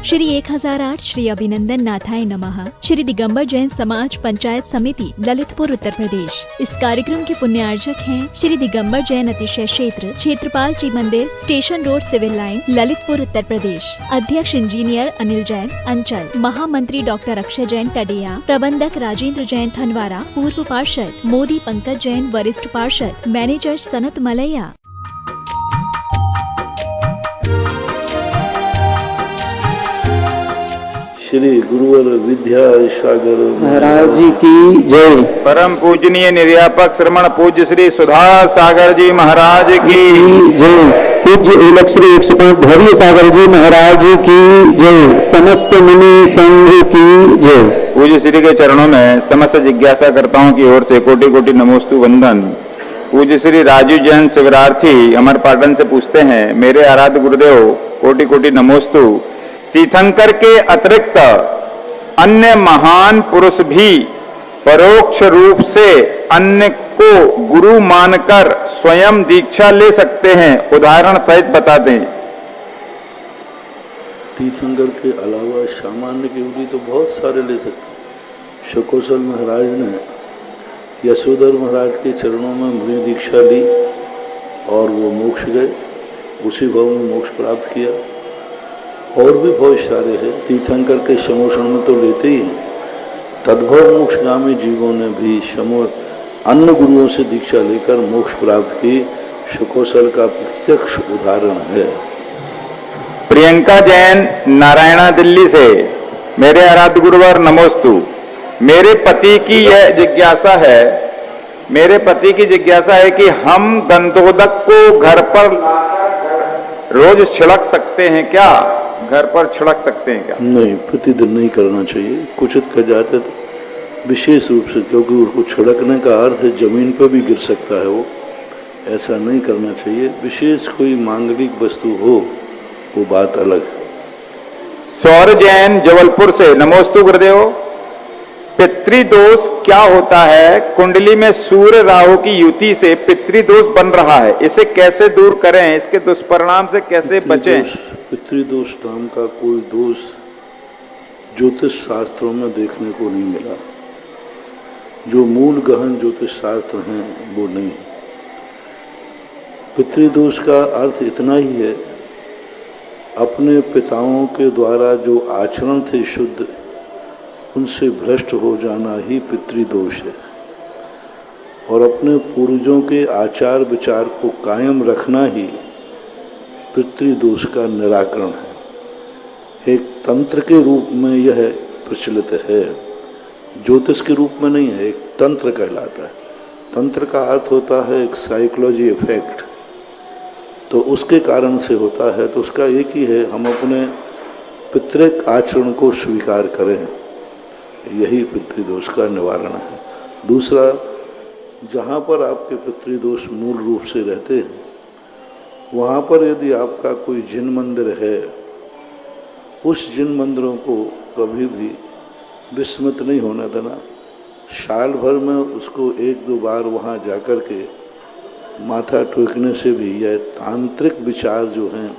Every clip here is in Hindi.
श्री 1008 श्री अभिनंदन नाथाय नमः श्री दिगंबर जैन समाज पंचायत समिति ललितपुर उत्तर प्रदेश। इस कार्यक्रम के पुण्यार्जक हैं श्री दिगंबर जैन अतिशय क्षेत्र क्षेत्रपाल जी मंदिर station road civil line Lalitpur Uttar Pradesh. अध्यक्ष इंजीनियर अनिल जैन अंचल, महामंत्री डॉक्टर अक्षय जैन टडिया, प्रबंधक राजेंद्र जैन थनवारा, पूर्व पार्षद मोदी पंकज जैन, वरिष्ठ पार्षद मैनेजर सनत मलैया। श्री गुरुवर विद्या सागर महाराज जी की जय। परम पूजनीय निर्यापक श्रमण पूज्य श्री सुधा सागर जी महाराज की जय। पूज्य उलक श्री 105 धैर्य सागर जी महाराज की जय। समस्त मुनि संघ की जय। पूज्य श्री के चरणों में समस्त जिज्ञासा करताओं की ओर से कोटि कोटि नमोस्तु वंदन। पूज्य श्री राजू जैन शिवरार्थी अमरपाटन से पूछते हैं, मेरे आराध्य गुरुदेव कोटि कोटि नमोस्तु। तीर्थंकर के अतिरिक्त अन्य महान पुरुष भी परोक्ष रूप से अन्य को गुरु मानकर स्वयं दीक्षा ले सकते हैं, उदाहरण सहित बता दें। तीर्थंकर के अलावा सामान्य केवली तो बहुत सारे ले सकते हैं। शकौशल महाराज ने यशोधर महाराज के चरणों में मुनि दीक्षा ली और वो मोक्ष गए, उसी भाव में मोक्ष प्राप्त किया। और भी बहुत सारे हैं। तीर्थंकर के समोषण में तो लेते ही हैं। तद्भव मोक्षगामी जीवों ने भी अन्य गुरुओं से दीक्षा लेकर मोक्ष प्राप्त की। शकौशल का प्रत्यक्ष उदाहरण है। प्रियंका जैन नारायणा दिल्ली से, मेरे आराध्य गुरुवर नमोस्तु। मेरे पति की यह जिज्ञासा है, मेरे पति की जिज्ञासा है कि हम गंधोदक को घर पर रोज छिड़क सकते हैं क्या? घर पर छिड़क सकते हैं क्या? नहीं, प्रतिदिन नहीं करना चाहिए। कुचित कर जाते तो विशेष रूप से, क्योंकि उसको छिड़कने का अर्थ है जमीन पर भी गिर सकता है वो, ऐसा नहीं करना चाहिए। विशेष कोई मांगलिक वस्तु हो वो बात अलग है। सौर जैन जबलपुर से, नमोस्तु गुरुदेव। पितृदोष क्या होता है? कुंडली में सूर्य राहु की युति से पितृदोष बन रहा है, इसे कैसे दूर करें? इसके दुष्परिणाम से कैसे बचें? पितृदोष नाम का कोई दोष ज्योतिष शास्त्रों में देखने को नहीं मिला। जो मूल गहन ज्योतिष शास्त्र हैं वो नहीं। पितृदोष का अर्थ इतना ही है, अपने पिताओं के द्वारा जो आचरण थे शुद्ध, उनसे भ्रष्ट हो जाना ही पितृदोष है। और अपने पूर्वजों के आचार विचार को कायम रखना ही पितृदोष का निराकरण है। एक तंत्र के रूप में यह प्रचलित है, ज्योतिष के रूप में नहीं है। एक तंत्र कहलाता है। तंत्र का अर्थ होता है एक साइकोलॉजी इफेक्ट, तो उसके कारण से होता है। तो उसका एक ही है, हम अपने पितृक आचरण को स्वीकार करें, यही पितृदोष का निवारण है। दूसरा, जहाँ पर आपके पितृदोष मूल रूप से रहते हैं, वहाँ पर यदि आपका कोई जिन मंदिर है, उस जिन मंदिरों को कभी भी विस्मृत नहीं होने देना। साल भर में उसको 1-2 बार वहाँ जाकर के माथा टेकने से भी यह तांत्रिक विचार जो हैं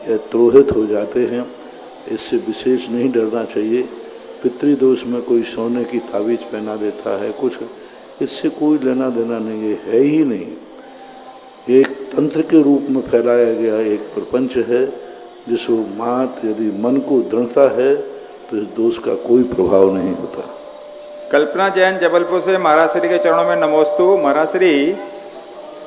यह त्रोहित हो जाते हैं। इससे विशेष नहीं डरना चाहिए। पितृदोष में कोई सोने की ताबीज पहना देता है कुछ, इससे कोई लेना देना नहीं, ये है ही नहीं। एक तंत्र के रूप में फैलाया गया एक प्रपंच है, जिसको मात यदि मन को दृढ़ता है तो इस दोष का कोई प्रभाव नहीं होता। कल्पना जैन जबलपुर से, महाराज श्री के चरणों में नमोस्तु। महाराज श्री,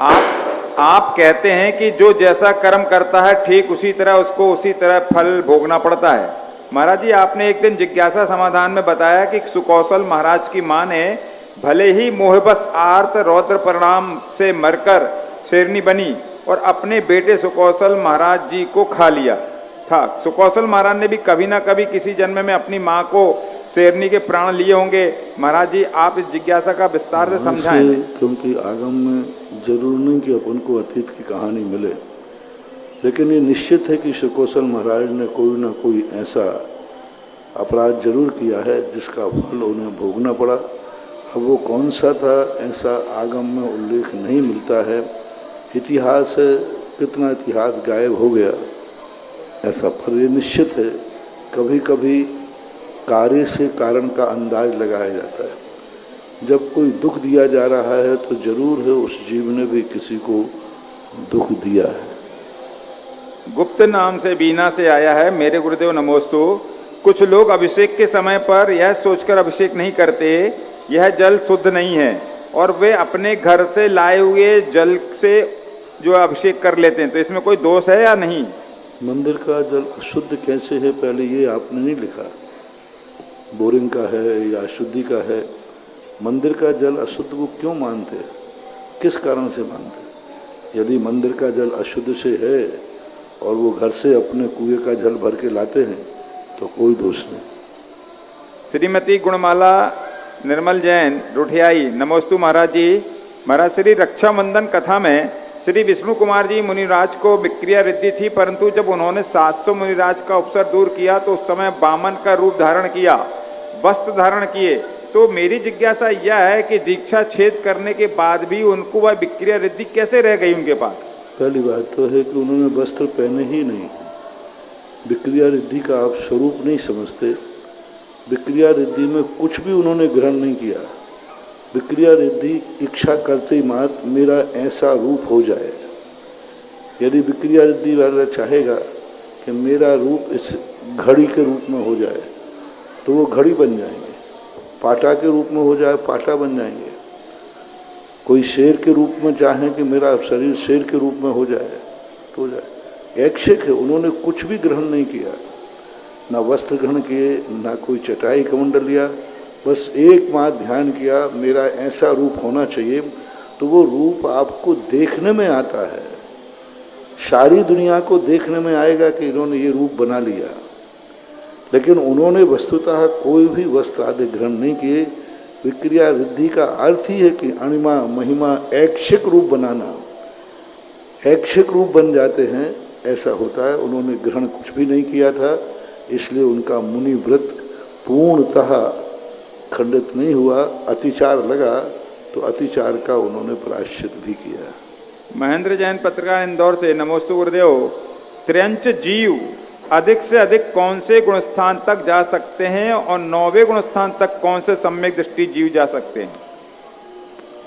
आप कहते हैं कि जो जैसा कर्म करता है ठीक उसी तरह उसको उसी तरह फल भोगना पड़ता है। महाराज जी, आपने एक दिन जिज्ञासा समाधान में बताया कि सुकौशल महाराज की मां ने भले ही मोहबस आर्त रौद्र परिणाम से मरकर शेरनी बनी और अपने बेटे सुकौशल महाराज जी को खा लिया था। सुकौशल महाराज ने भी कभी ना कभी किसी जन्म में अपनी मां को शेरनी के प्राण लिए होंगे। महाराज जी, आप इस जिज्ञासा का विस्तार से समझाएं। क्योंकि आगम में जरूर नहीं कि अपन को अतीत की कहानी मिले, लेकिन ये निश्चित है कि सुकौशल महाराज ने कोई ना कोई ऐसा अपराध जरूर किया है जिसका फल उन्हें भोगना पड़ा। अब वो कौन सा था, ऐसा आगम में उल्लेख नहीं मिलता है। इतिहास है, कितना इतिहास गायब हो गया ऐसा, पर ये निश्चित है कभी कभी कार्य से कारण का अंदाज लगाया जाता है। जब कोई दुख दिया जा रहा है तो जरूर है उस जीव ने भी किसी को दुख दिया है। गुप्त नाम से बीना से आया है, मेरे गुरुदेव नमोस्तु। कुछ लोग अभिषेक के समय पर यह सोचकर अभिषेक नहीं करते यह जल शुद्ध नहीं है, और वे अपने घर से लाए हुए जल से जो अभिषेक कर लेते हैं, तो इसमें कोई दोष है या नहीं? मंदिर का जल अशुद्ध कैसे है, पहले ये आपने नहीं लिखा। बोरिंग का है या अशुद्धि का है। मंदिर का जल अशुद्ध को क्यों मानते, किस कारण से मानते? यदि मंदिर का जल अशुद्ध से है और वो घर से अपने कुएं का जल भर के लाते हैं तो कोई दोष नहीं। श्रीमती गुणमाला निर्मल जैन रुठियाई नमोस्तु महाराज जी। महाराज, श्री रक्षाबंधन कथा में श्री विष्णु कुमार जी मुनिराज को विक्रिया रिद्धि थी, परंतु जब उन्होंने 700 मुनिराज का उपसर दूर किया तो उस समय वामन का रूप धारण किया, वस्त्र धारण किए। तो मेरी जिज्ञासा यह है कि दीक्षा छेद करने के बाद भी उनको वह विक्रिया रिद्धि कैसे रह गई उनके पास? पहली बात तो है कि उन्होंने वस्त्र पहने ही नहीं। विक्रिया रिद्धि का आप स्वरूप नहीं समझते। विक्रिया रिद्धि में कुछ भी उन्होंने ग्रहण नहीं किया। विक्रिया रिद्धि इच्छा करते ही मात्र मेरा ऐसा रूप हो जाए। यदि विक्रिया रिद्धि वाला चाहेगा कि मेरा रूप इस घड़ी के रूप में हो जाए तो वो घड़ी बन जाएंगे, पाटा के रूप में हो जाए पाटा बन जाएंगे। कोई शेर के रूप में चाहे कि मेरा शरीर शेर के रूप में हो जाए तो हो जाए। ऐच्छिक है, उन्होंने कुछ भी ग्रहण नहीं किया, ना वस्त्र ग्रहण किए, ना कोई चटाई कमंडल लिया, बस एकमात्र ध्यान किया मेरा ऐसा रूप होना चाहिए। तो वो रूप आपको देखने में आता है, सारी दुनिया को देखने में आएगा कि इन्होंने ये रूप बना लिया, लेकिन उन्होंने वस्तुतः कोई भी वस्त्र आदि ग्रहण नहीं किए। विक्रिया रिद्धि का अर्थ ही है कि अणिमा महिमा ऐच्छिक रूप बनाना। ऐच्छिक रूप बन जाते हैं, ऐसा होता है। उन्होंने ग्रहण कुछ भी नहीं किया था, इसलिए उनका मुनि व्रत पूर्णतः खंडित नहीं हुआ। अतिचार लगा तो अतिचार का उन्होंने प्रायश्चित भी किया। महेंद्र जैन पत्रकार इंदौर से नमोस्तु गुरुदेव। त्र्यंच जीव अधिक से अधिक कौन से गुणस्थान तक जा सकते हैं और 9वें गुणस्थान तक कौन से सम्यक दृष्टि जीव जा सकते हैं?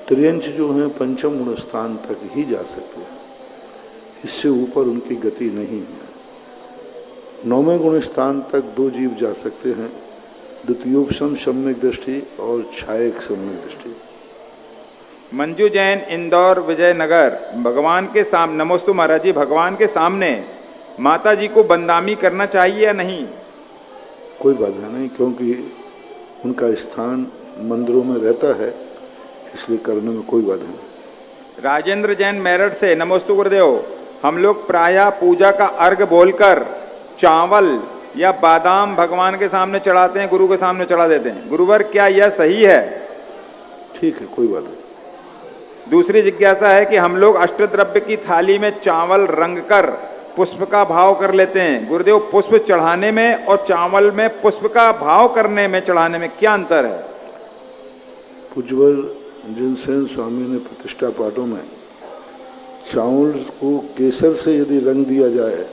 त्र्यंच जो है पंचम गुणस्थान तक ही जा सकते हैं, इससे ऊपर उनकी गति नहीं है। 9वें गुणस्थान तक 2 जीव जा सकते हैं, द्वितीयोपम सम्यक दृष्टि और छायक सम्यक दृष्टि। मंजू जैन इंदौर विजयनगर। भगवान के सामने नमोस्तु महाराज जी, भगवान के सामने माता जी को बंदामी करना चाहिए या नहीं? कोई बाधा नहीं, क्योंकि उनका स्थान मंदिरों में रहता है, इसलिए करने में कोई बाधा नहीं। राजेंद्र जैन मेरठ से नमोस्तु गुरुदेव। हम लोग प्रायः पूजा का अर्घ बोलकर चावल या बादाम भगवान के सामने चढ़ाते हैं, गुरु के सामने चढ़ा देते हैं। गुरुवर, क्या यह सही है? ठीक है, कोई बात नहीं। दूसरी जिज्ञासा है कि हम लोग अष्टद्रव्य की थाली में चावल रंग कर पुष्प का भाव कर लेते हैं। गुरुदेव, पुष्प चढ़ाने में और चावल में पुष्प का भाव करने में, चढ़ाने में क्या अंतर है? पूज्यवर जिनसेन स्वामी ने प्रतिष्ठा पाठों में चावल को केसर से यदि रंग दिया जाए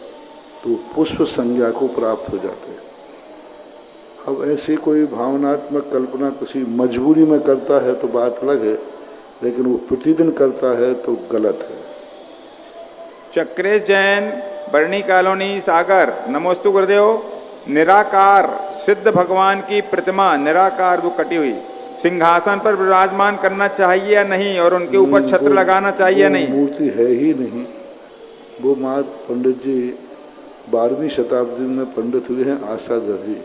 तो पुष्प संज्ञा को प्राप्त हो जाते हैं। अब ऐसी कोई भावनात्मक कल्पना किसी मजबूरी में करता है तो बात अलग है, लेकिन वो प्रतिदिन करता है तो गलत है। चक्रेश जैन बरनी कॉलोनी सागर नमोस्तु गुरुदेव। निराकार सिद्ध भगवान की प्रतिमा, निराकार वो कटी हुई, सिंहासन पर विराजमान करना चाहिए या नहीं, और उनके ऊपर छत्र लगाना चाहिए या नहीं? मूर्ति है ही नहीं। वो मात पंडित जी 12वीं शताब्दी में पंडित हुए हैं, आशाधर जी।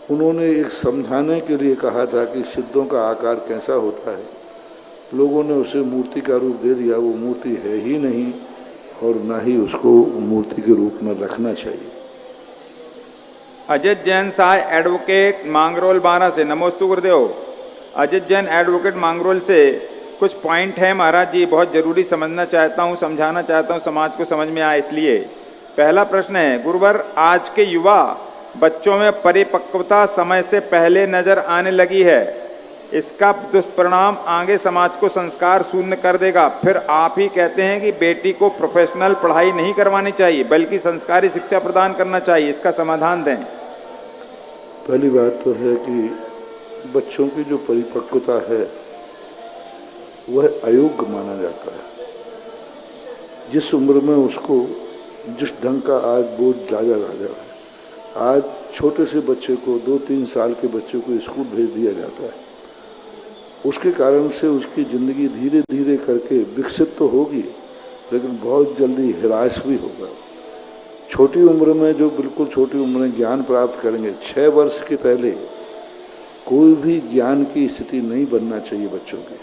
उन्होंने एक समझाने के लिए कहा था कि सिद्धों का आकार कैसा होता है। लोगों ने उसे मूर्ति का रूप दे दिया। वो मूर्ति है ही नहीं और ना ही उसको मूर्ति के रूप में रखना चाहिए। अजित जैन साय एडवोकेट मांगरोल 12 से नमोस्तु गुरुदेव। अजित जैन एडवोकेट मांगरोल से कुछ पॉइंट है महाराज जी, बहुत जरूरी समझना चाहता हूँ, समझाना चाहता हूँ, समाज को समझ में आए इसलिए। पहला प्रश्न है, गुरुवर, आज के युवा बच्चों में परिपक्वता समय से पहले नजर आने लगी है। इसका दुष्परिणाम आगे समाज को संस्कार शून्य कर देगा। फिर आप ही कहते हैं कि बेटी को प्रोफेशनल पढ़ाई नहीं करवानी चाहिए बल्कि संस्कारी शिक्षा प्रदान करना चाहिए, इसका समाधान दें। पहली बात तो है कि बच्चों की जो परिपक्वता है वह अयोग्य माना जाता है। जिस उम्र में उसको जिस ढंग का आज बोझ लादा है, आज छोटे से बच्चे को 2-3 साल के बच्चे को स्कूल भेज दिया जाता है, उसके कारण से उसकी ज़िंदगी धीरे धीरे करके विकसित तो होगी लेकिन बहुत जल्दी हिराश भी होगा। छोटी उम्र में जो बिल्कुल छोटी उम्र में ज्ञान प्राप्त करेंगे, 6 वर्ष के पहले कोई भी ज्ञान की स्थिति नहीं बनना चाहिए बच्चों की,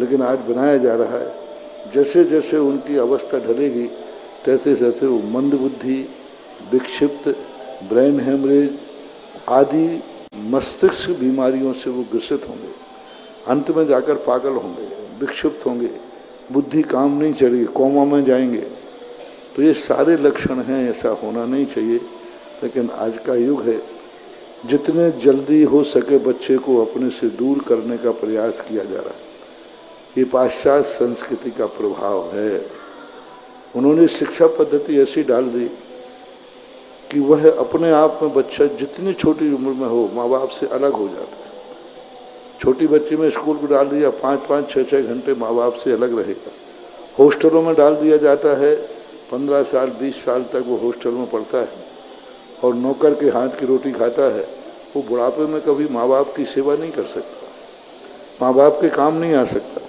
लेकिन आज बनाया जा रहा है। जैसे जैसे उनकी अवस्था ढलेगी तैसे तैसे वो मंदबुद्धि, विक्षिप्त, ब्रेन हेमरेज आदि मस्तिष्क बीमारियों से वो ग्रसित होंगे, अंत में जाकर पागल होंगे, विक्षिप्त होंगे, बुद्धि काम नहीं चलेगी, कोमा में जाएंगे। तो ये सारे लक्षण हैं, ऐसा होना नहीं चाहिए। लेकिन आज का युग है, जितने जल्दी हो सके बच्चे को अपने से दूर करने का प्रयास किया जा रहा है। ये पाश्चात्य संस्कृति का प्रभाव है। उन्होंने शिक्षा पद्धति ऐसी डाल दी कि वह अपने आप में बच्चा जितनी छोटी उम्र में हो माँ बाप से अलग हो जाता है। छोटी बच्ची में स्कूल को डाल दिया, 5-5, 6-6 घंटे माँ बाप से अलग रहेगा। हॉस्टलों में डाल दिया जाता है, 15 साल 20 साल तक वो हॉस्टल में पढ़ता है और नौकर के हाथ की रोटी खाता है। वो बुढ़ापे में कभी माँ बाप की सेवा नहीं कर सकता, माँ बाप के काम नहीं आ सकता,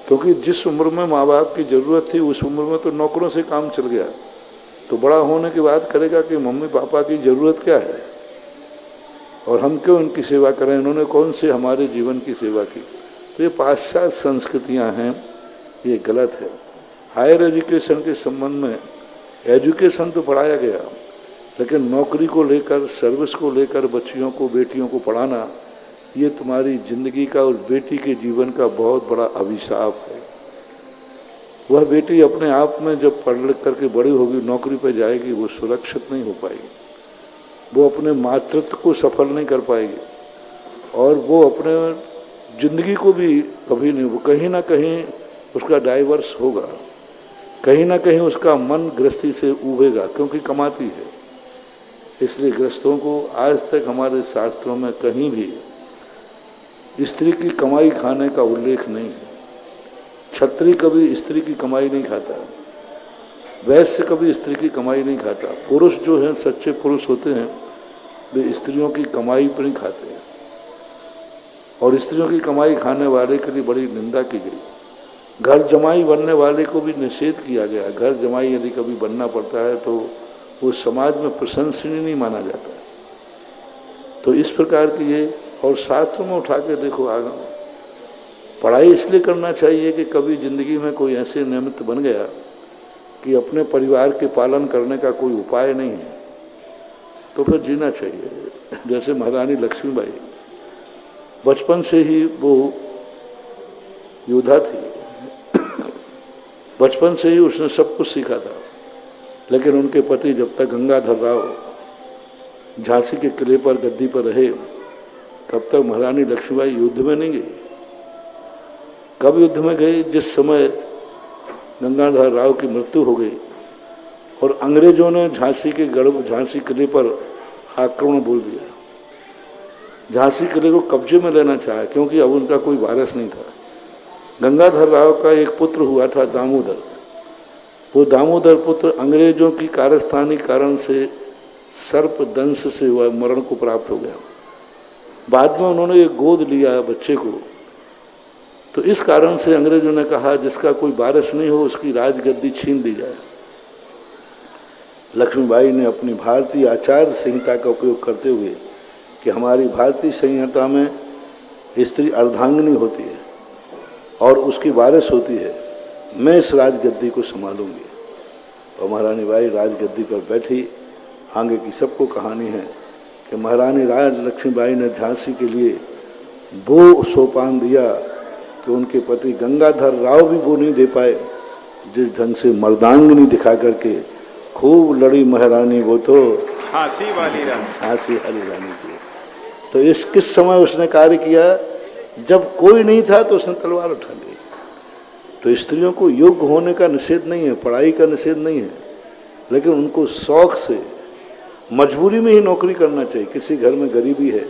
क्योंकि जिस उम्र में माँ बाप की ज़रूरत थी उस उम्र में तो नौकरों से काम चल गया। तो बड़ा होने के बाद करेगा कि मम्मी पापा की ज़रूरत क्या है और हम क्यों इनकी सेवा करें, इन्होंने कौन से हमारे जीवन की सेवा की। तो ये पाश्चात्य संस्कृतियां हैं, ये गलत है। हायर एजुकेशन के संबंध में एजुकेशन तो पढ़ाया गया, लेकिन नौकरी को लेकर, सर्विस को लेकर बच्चियों को, बेटियों को पढ़ाना, ये तुम्हारी ज़िंदगी का और बेटी के जीवन का बहुत बड़ा अभिशाप है। वह बेटी अपने आप में जब पढ़ लिख करके बड़ी होगी, नौकरी पर जाएगी, वो सुरक्षित नहीं हो पाएगी, वो अपने मातृत्व को सफल नहीं कर पाएगी और वो अपने ज़िंदगी को भी कभी नहीं, वो कहीं ना कहीं उसका डाइवर्स होगा, कहीं ना कहीं उसका मन गृहस्थी से उबेगा, क्योंकि कमाती है। इसलिए गृहस्थों को आज तक हमारे शास्त्रों में कहीं भी स्त्री की कमाई खाने का उल्लेख नहीं है। क्षत्रिय कभी स्त्री की कमाई नहीं खाता, वैश्य कभी स्त्री की कमाई नहीं खाता। पुरुष जो हैं, सच्चे पुरुष होते हैं, वे स्त्रियों की कमाई पर नहीं खाते हैं और स्त्रियों की कमाई खाने वाले के लिए बड़ी निंदा की गई। घर जमाई बनने वाले को भी निषेध किया गया। घर जमाई यदि कभी बनना पड़ता है तो वो समाज में प्रशंसनीय नहीं माना जाता। तो इस प्रकार की ये, और शास्त्रों में उठा के देखो, आगे पढ़ाई इसलिए करना चाहिए कि कभी ज़िंदगी में कोई ऐसे निमित्त बन गया कि अपने परिवार के पालन करने का कोई उपाय नहीं है, तो फिर जीना चाहिए। जैसे महारानी लक्ष्मीबाई, बचपन से ही वो योद्धा थी, बचपन से ही उसने सब कुछ सीखा था, लेकिन उनके पति जब तक गंगाधर राव झांसी के किले पर गद्दी पर रहे तब तक महारानी लक्ष्मीबाई युद्ध में नहीं गई। कब युद्ध में गई? जिस समय गंगाधर राव की मृत्यु हो गई और अंग्रेजों ने झांसी किले पर आक्रमण बोल दिया, झांसी किले को कब्जे में लेना चाहा, क्योंकि अब उनका कोई वारिस नहीं था। गंगाधर राव का एक पुत्र हुआ था दामोदर, वो दामोदर पुत्र अंग्रेजों की कारस्तानी कारण से सर्प दंश से मरण को प्राप्त हो गया। बाद में उन्होंने एक गोद लिया बच्चे को, तो इस कारण से अंग्रेजों ने कहा जिसका कोई वारिस नहीं हो उसकी राजगद्दी छीन ली जाए। लक्ष्मीबाई ने अपनी भारतीय आचार संहिता का उपयोग करते हुए कि हमारी भारतीय संहिता में स्त्री अर्धांगिनी होती है और उसकी वारिस होती है, मैं इस राजगद्दी को संभालूंगी। और महारानी बाई राजगद्दी पर बैठी। आगे की सबको कहानी है कि महारानी राज लक्ष्मीबाई ने झांसी के लिए वो सोपान दिया कि उनके पति गंगाधर राव भी वो नहीं दे पाए। जिस ढंग से मर्दांगनी दिखा करके खूब लड़ी महारानी, वो तो झांसी वाली रानी थी। तो इस किस समय उसने कार्य किया जब कोई नहीं था तो उसने तलवार उठा ली। तो स्त्रियों को योग्य होने का निषेध नहीं है, पढ़ाई का निषेध नहीं है, लेकिन उनको शौक से मजबूरी में ही नौकरी करना चाहिए। किसी घर में गरीबी है,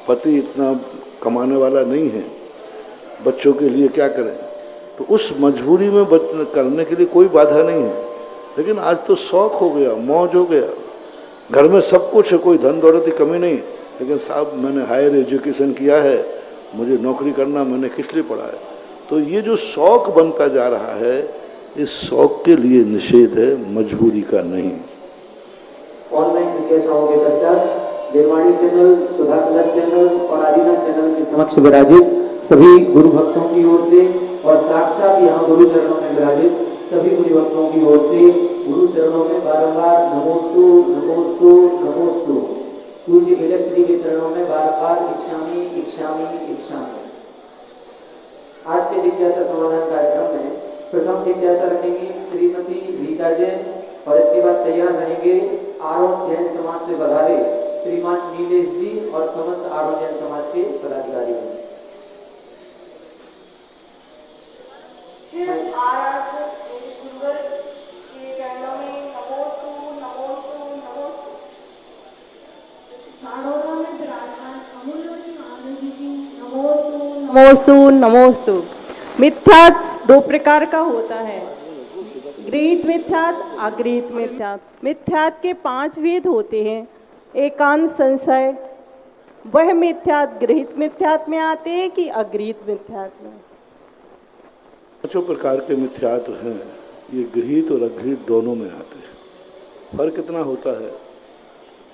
पति इतना कमाने वाला नहीं है, बच्चों के लिए क्या करें, तो उस मजबूरी में करने के लिए कोई बाधा नहीं है। लेकिन आज तो शौक हो गया, मौज हो गया, घर में सब कुछ है, कोई धन दौलत की कमी नहीं, लेकिन साहब मैंने हायर एजुकेशन किया है, मुझे नौकरी करना, मैंने किस लिए पढ़ा है। तो ये जो शौक बनता जा रहा है, इस शौक के लिए निषेध है, मजबूरी का नहीं। ऑनलाइन जिज्ञासाओं के पश्चात जिरवाणी चैनल, सुधा कलश चैनल और आदिना चैनल के समक्ष विराजित सभी गुरु भक्तों की ओर से और साक्षात यहाँ गुरु चरणों में विराजित सभी गुरु भक्तों की ओर से गुरु चरणों में बारंबार नमोस्तु नमोस्तु नमोस्तु। पूज्य इलेक्ट श्री के चरणों में बारंबार इच्छामि इच्छामि इच्छामि। आज के जिज्ञासा समाधान कार्यक्रम में प्रथम जिज्ञासा रखेंगी श्रीमती रीता जैन और इसके बाद तैयार रहेंगे आरोन जैन समाज से पधारे श्रीमान नीलेश जी और समस्त आरोन जैन समाज के पदाधिकारी। नमोस्तु नमोस्तु। मिथ्यात दो प्रकार का होता है, गृहीत मिथ्यात, अगृहीत मिथ्यात। मिथ्यात के 5 भेद होते हैं। एकांत संशय, वह मिथ्यात गृहीत मिथ्यात में आते हैं कि अगृहीत मिथ्यात में? 5 प्रकार के मिथ्यात हैं, ये गृहीत और अगृहीत दोनों में आते हैं। फर्क इतना होता है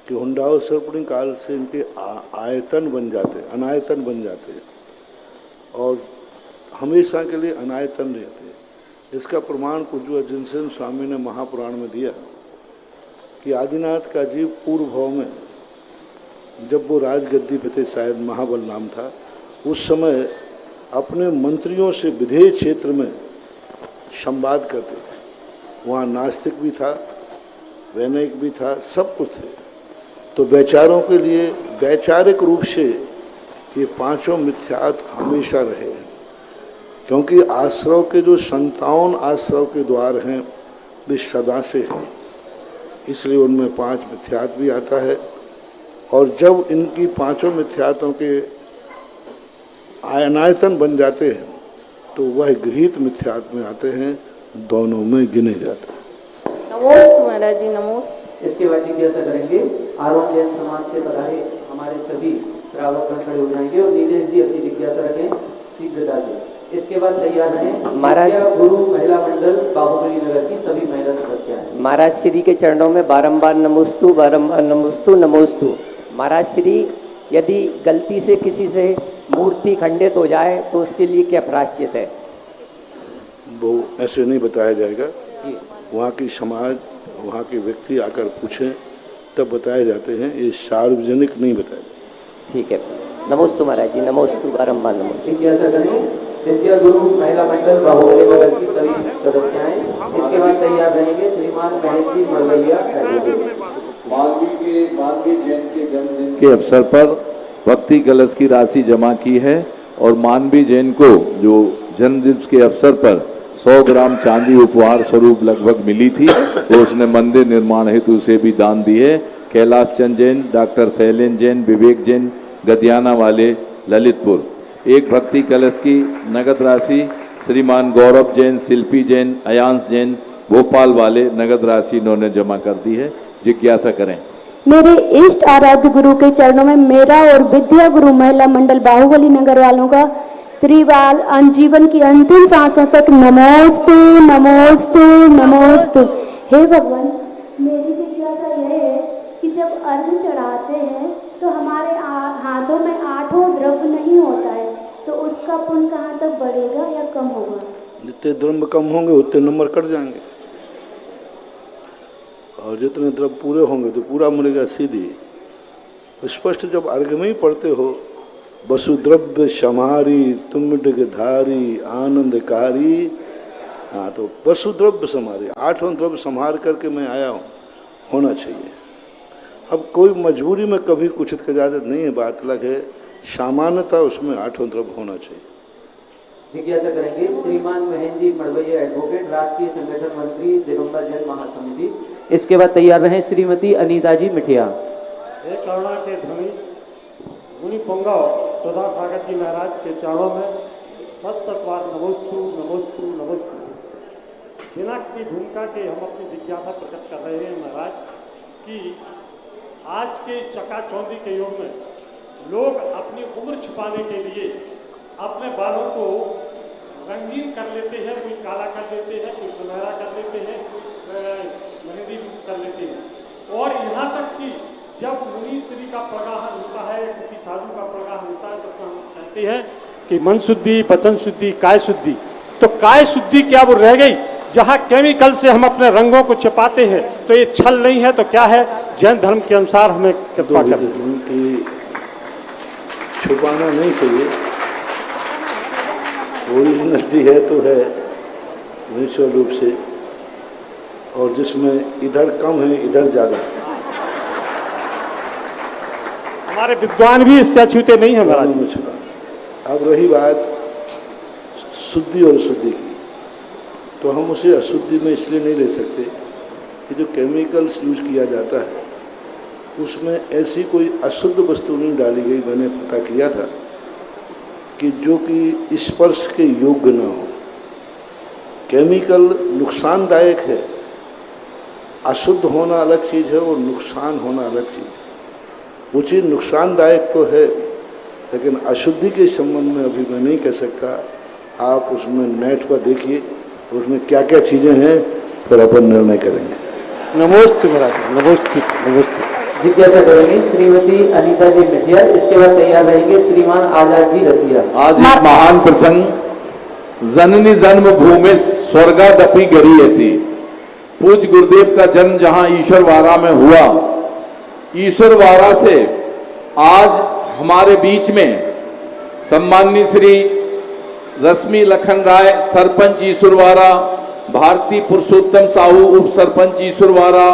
कि हुंडाओ सर्पणी काल से इनके आयतन बन जाते हैं, अनायतन बन जाते हैं और हमेशा के लिए अनायतन रहते हैं। इसका प्रमाण पूज्य जिनसेन स्वामी ने महापुराण में दिया कि आदिनाथ का जीव पूर्व भाव में जब वो राजगद्दी पे थे, शायद महाबल नाम था, उस समय अपने मंत्रियों से विधेय क्षेत्र में संवाद करते थे। वहाँ नास्तिक भी था, वैनयिक भी था, सब कुछ थे। तो वैचारों के लिए वैचारिक रूप से ये 5 मिथ्यात हमेशा रहे, क्योंकि आश्रव के जो 57 आश्रव के द्वार हैं वे सदा से हैं, इसलिए उनमें 5 मिथ्यात भी आता है। और जब इनकी 5 मिथ्यातों के अनायतन बन जाते हैं तो वह गृहीत मिथ्यात में आते हैं, दोनों में गिने जाते हैं। नमोस्तु महाराज जी, नमोस्तु। इसके बाद जिज्ञासा करेंगे आरोन जैन समाज से पधारे हमारे सभी श्रावक खड़े हो जाएंगे और नीलेश जी अपनी जिज्ञासा रखें शीघ्रता से। इसके बाद तैयार रहें महाराज गुरु महिला मंडल बाहुबली नगर की सभी महिला सदस्य। महाराज श्री के चरणों में बारंबार नमोस्तु नमोस्तु नमोस्तु। महाराज श्री, यदि गलती से किसी से मूर्ति खंडित हो जाए तो उसके लिए क्या प्रायश्चित है? वो ऐसे नहीं बताया जाएगा जी। वहाँ की समाज, वहाँ के व्यक्ति आकर पूछें तब बताए जाते हैं, ये सार्वजनिक नहीं बताया। ठीक है, नमोस्तु महाराज जी, नमोस्तु बारंबार नमोस्तु। जिज्ञासा करें विद्या गुरु महिला मंडल बाहुबली नगर की सभी सदस्याएं। इसके बाद तैयार रहेंगे श्रीमान महेश जी मरवैया। मालवी जैन के जन्मदिन के अवसर पर भक्ति कलश की राशि जमा की है और मानवी जैन को जो जन्मदिन के अवसर पर 100 ग्राम चांदी उपहार स्वरूप लगभग मिली थी, तो उसने मंदिर निर्माण हेतु उसे भी दान दी है। कैलाश चंद जैन, डॉक्टर शैलेन जैन, विवेक जैन, गदियाना वाले, ललितपुर। एक भक्ति कलश की नगद राशि श्रीमान गौरव जैन, शिल्पी जैन, अयांश जैन, भोपाल वाले नगद राशि इन्होंने जमा कर दी है। जिज्ञासा करें। मेरे इष्ट आराध्य गुरु के चरणों में मेरा और विद्या गुरु महिला मंडल बाहुबली नगर वालों का त्रिवाल जीवन की अंतिम सांसों तक नमोस्तु नमोस्तु नमोस्तु। हे भगवान, मेरी जिज्ञासा यह है कि जब अर्घ चढ़ाते हैं तो हमारे हाथों में 8 द्रव्य नहीं होता है, तो उसका पुण्य कहाँ तक बढ़ेगा या कम होगा? जितने द्रव्य कम होंगे उतने नंबर कट जाएंगे और जितने द्रव्य पूरे होंगे तो पूरा मिलेगा। सीधी स्पष्ट जब अर्घ में ही पढ़ते हो, वसुद्रव्य समारी तुम धारी आनंदकारी, हाँ तो वसुद्रव्य समारी 8 द्रव्य संहार करके मैं आया हूँ, होना चाहिए। अब कोई मजबूरी में कभी कुछ इजाजत नहीं है, बात अलग है, सामान्यता उसमें आठों तरफ होना चाहिए। जिज्ञासा करेंगे श्रीमान महेंद्र जी मड़वैया एडवोकेट, राष्ट्रीय संगठन मंत्री, दिगंबर जैन महासमिति। इसके बाद तैयार रहे श्रीमती अनीता जी मिठिया। हे करुणा के ध्वनि मुनि पुंगव सुधा सागर जी महाराज के चरणों में सत्सत्वार नमोस्तु नमोस्तु नमोस्तु। बिना किसी भूमिका के हम अपनी जिज्ञासा प्रकट कर रहे हैं महाराज कि आज के चकाचौंधी के युग में लोग अपनी उम्र छुपाने के लिए अपने बालों को रंगीन कर लेते हैं, कोई काला कर देते हैं, कोई सुनहरा कर देते हैं, मेहंदी कर लेते हैं। और यहाँ तक कि जब मुनि श्री का प्रगाहन होता है या किसी साधु का प्रगाहन होता है तब हम कहते हैं कि मन शुद्धि, वचन शुद्धि, काय शुद्धि। तो काय शुद्धि क्या वो रह गई? जहाँ केमिकल से हम अपने रंगों को छिपाते हैं तो ये छल नहीं है तो क्या है? जैन धर्म के अनुसार हमें कृपा करें। छुपाना नहीं चाहिए, ओरिजिनलिटी है तो है निश्चित रूप से, और जिसमें इधर कम है इधर ज़्यादा है। हमारे विद्वान भी इससे अछूते नहीं है महाराज। अब रही बात शुद्धि और अशुद्धि की, तो हम उसे अशुद्धि में इसलिए नहीं ले सकते कि जो केमिकल्स यूज किया जाता है उसमें ऐसी कोई अशुद्ध वस्तु नहीं डाली गई। मैंने पता किया था कि जो कि स्पर्श के योग्य ना हो। केमिकल नुकसानदायक है, अशुद्ध होना अलग चीज़ है और नुकसान होना अलग चीज़ है। वो चीज़ नुकसानदायक तो है लेकिन अशुद्धि के संबंध में अभी मैं नहीं कह सकता। आप उसमें नेट पर देखिए उसमें क्या क्या चीज़ें हैं, फिर अपन निर्णय करेंगे। नमोस्तु महाराज, नमोस्तु नमोस्तु। जिज्ञासा करेंगे श्रीमती अनीता जी मिठिया। इसके बाद तैयार रहेंगे श्रीमान आजाद जी रसिया। आज एक महान प्रसंग, जननी जन्म भूमि स्वर्गादपि गरी ऐसी। पूज्य गुरुदेव का जन्म जहां ईश्वरवाड़ा में हुआ, ईश्वरवाड़ा से आज हमारे बीच में सम्माननीय श्री रश्मि लखन राय सरपंच ईश्वरवाड़ा, भारती पुरुषोत्तम साहू उप सरपंच ईश्वरवाड़ा,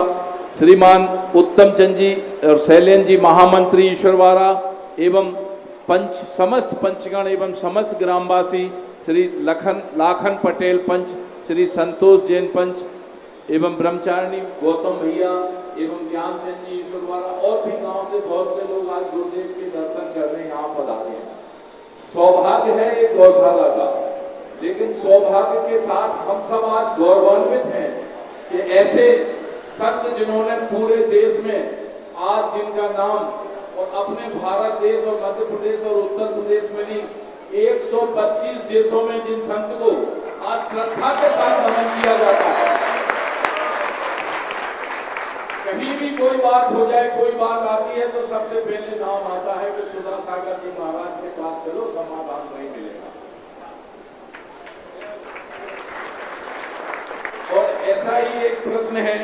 श्रीमान उत्तम चंद जी और शैलेंद्र जी महामंत्री ईश्वरवाड़ा एवं समस्त पंचगण एवं समस्त ग्रामवासी, श्री लाखन पटेल पंच, श्री संतोष जैन पंच एवं ब्रह्मचारिणी गौतम भैया एवं ज्ञान चंद जी ईश्वरवाड़ा और भी गांव से बहुत से लोग आज गुरुदेव के दर्शन करने यहाँ पधारे हैं। सौभाग्य है एक गौशाला का, लेकिन सौभाग्य के साथ हम सब आज गौरवान्वित हैं कि ऐसे संत जिन्होंने पूरे देश में आज जिनका नाम और अपने भारत देश और मध्य प्रदेश और उत्तर प्रदेश में नहीं 125 देशों में जिन संत को आज श्रद्धा के साथ नमन किया जाता है। कहीं भी कोई बात हो जाए, कोई बात आती है तो सबसे पहले नाम आता है कि सुधा सागर जी महाराज के पास चलो, समाधान नहीं मिलेगा। और ऐसा ही एक प्रश्न है,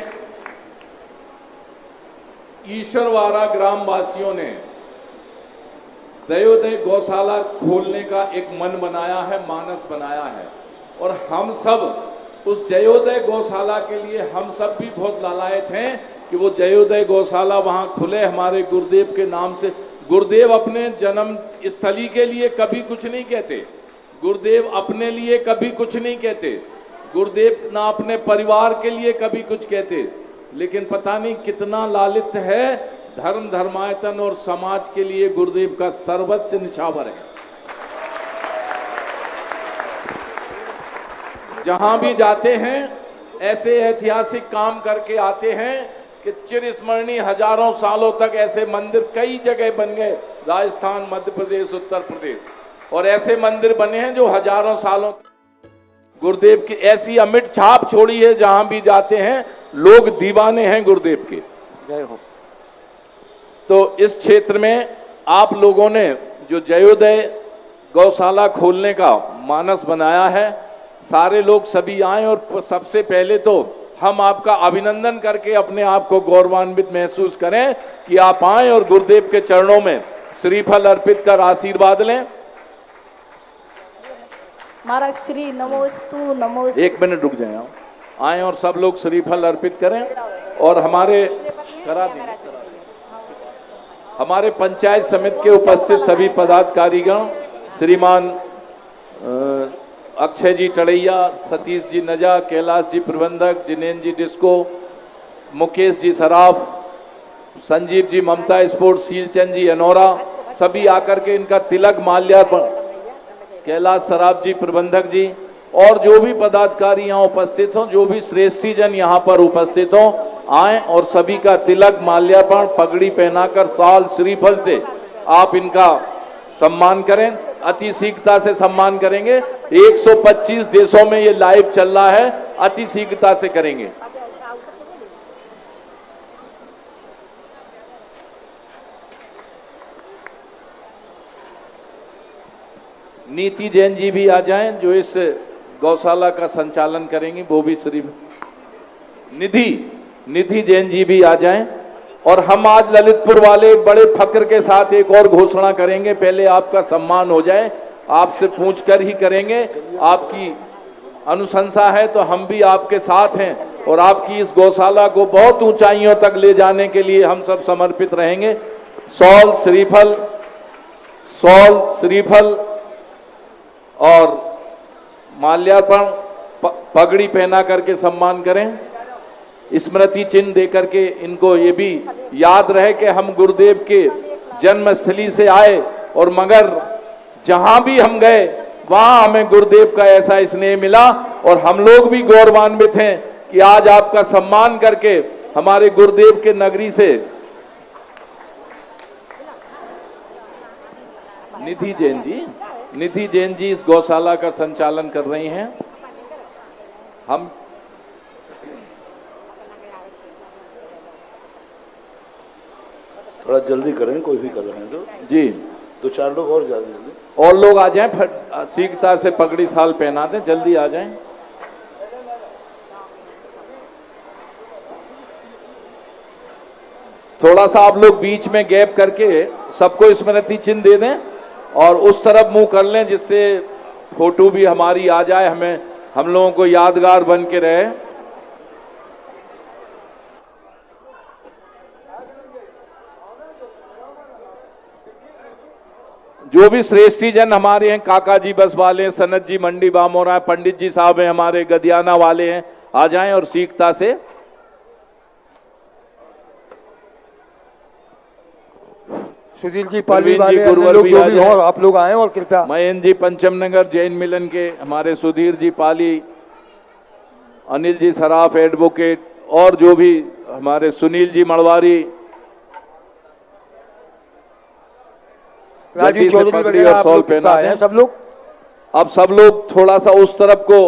ईश्वरवाड़ा ग्रामवासियों ने दयोदय गौशाला खोलने का एक मन बनाया है, मानस बनाया है, और हम सब उस जयोदय गौशाला के लिए हम सब भी बहुत लालायत हैं कि वो जयोदय गौशाला वहां खुले हमारे गुरुदेव के नाम से। गुरुदेव अपने जन्म स्थली के लिए कभी कुछ नहीं कहते, गुरुदेव अपने लिए कभी कुछ नहीं कहते, गुरुदेव ना अपने परिवार के लिए कभी कुछ कहते, लेकिन पता नहीं कितना लालित है धर्म धर्मायतन और समाज के लिए गुरुदेव का सर्वस्व निछावर है। जहां भी जाते हैं ऐसे ऐतिहासिक काम करके आते हैं कि चिरस्मरणीय हजारों सालों तक ऐसे मंदिर कई जगह बन गए, राजस्थान, मध्य प्रदेश, उत्तर प्रदेश, और ऐसे मंदिर बने हैं जो हजारों सालों गुरुदेव की ऐसी अमिट छाप छोड़ी है। जहां भी जाते हैं लोग दीवाने हैं गुरुदेव के। जय हो। तो इस क्षेत्र में आप लोगों ने जो जयोदय गौशाला खोलने का मानस बनाया है, सारे लोग सभी आए और सबसे पहले तो हम आपका अभिनंदन करके अपने आप को गौरवान्वित महसूस करें कि आप आए और गुरुदेव के चरणों में श्रीफल अर्पित कर आशीर्वाद लें। महाराज श्री नमोस्तु नमोस्तु। एक मिनट रुक जाए, आए और सब लोग श्रीफल अर्पित करें और हमारे करा दें। हमारे पंचायत समिति के उपस्थित सभी पदाधिकारीगण, श्रीमान अक्षय जी टड़ैया, सतीश जी नजा, कैलाश जी प्रबंधक, जिनेन्द्र जी डिस्को, मुकेश जी सराफ, संजीव जी ममता स्पोर्ट, शीलचंद जी अनोरा, सभी आकर के इनका तिलक माल्यार्पण, कैलाश सराफ जी प्रबंधक जी और जो भी पदाधिकारी यहाँ उपस्थित हों, जो भी श्रेष्ठी जन यहाँ पर उपस्थित हों, आए और सभी का तिलक माल्यार्पण, पगड़ी पहनाकर साल श्रीफल से आप इनका सम्मान करें। अति शीघ्रता से सम्मान करेंगे। 125 देशों में ये लाइव चल रहा है, अति शीघ्रता से करेंगे। नीति जैन जी भी आ जाएं जो इस गौशाला का संचालन करेंगी, वो भी श्री निधि जैन जी भी आ जाएं। और हम आज ललितपुर वाले एक बड़े फक्र के साथ एक और घोषणा करेंगे। पहले आपका सम्मान हो जाए, आपसे पूछ कर ही करेंगे। आपकी अनुशंसा है तो हम भी आपके साथ हैं और आपकी इस गौशाला को बहुत ऊंचाइयों तक ले जाने के लिए हम सब समर्पित रहेंगे। सौल श्रीफल और माल्यार्पण, पगड़ी पहना करके सम्मान करें। स्मृति चिन्ह देकर के इनको ये भी याद रहे कि हम गुरुदेव के जन्मस्थली से आए और मगर जहां भी हम गए वहां हमें गुरुदेव का ऐसा स्नेह मिला और हम लोग भी गौरवान्वित हैं कि आज आपका सम्मान करके हमारे गुरुदेव के नगरी से निधि जैन जी इस गौशाला का संचालन कर रही हैं। हम थोड़ा जल्दी करें, कोई भी कर रहे हैं तो जी, 2-4 लोग और ज्यादा जल्दी और लोग आ जाएं, शीघ्रता से पगड़ी साल पहना दें, जल्दी आ जाएं। थोड़ा सा आप लोग बीच में गैप करके सबको स्मृति चिन्ह दे दें और उस तरफ मुंह कर लें जिससे फोटो भी हमारी आ जाए, हम लोगों को यादगार बन के रहे। जो भी श्रेष्ठी जन हमारे हैं, काका जी बस वाले हैं, सनत जी मंडी बामोरा, पंडित जी साहब हैं हमारे गदियाना वाले हैं, आ जाएं और शीघ्रता से। सुधीर जी पाली वाले लोग जो भी हो, आप लोग आए और कृपया। मयंक जी पंचम नगर जैन मिलन के हमारे सुधीर जी पाली, अनिल जी सराफ एडवोकेट और जो भी हमारे सुनील जी मड़वारी, राजीव चौधरी और सॉल पहना है सब लोग। अब सब लोग थोड़ा सा उस तरफ को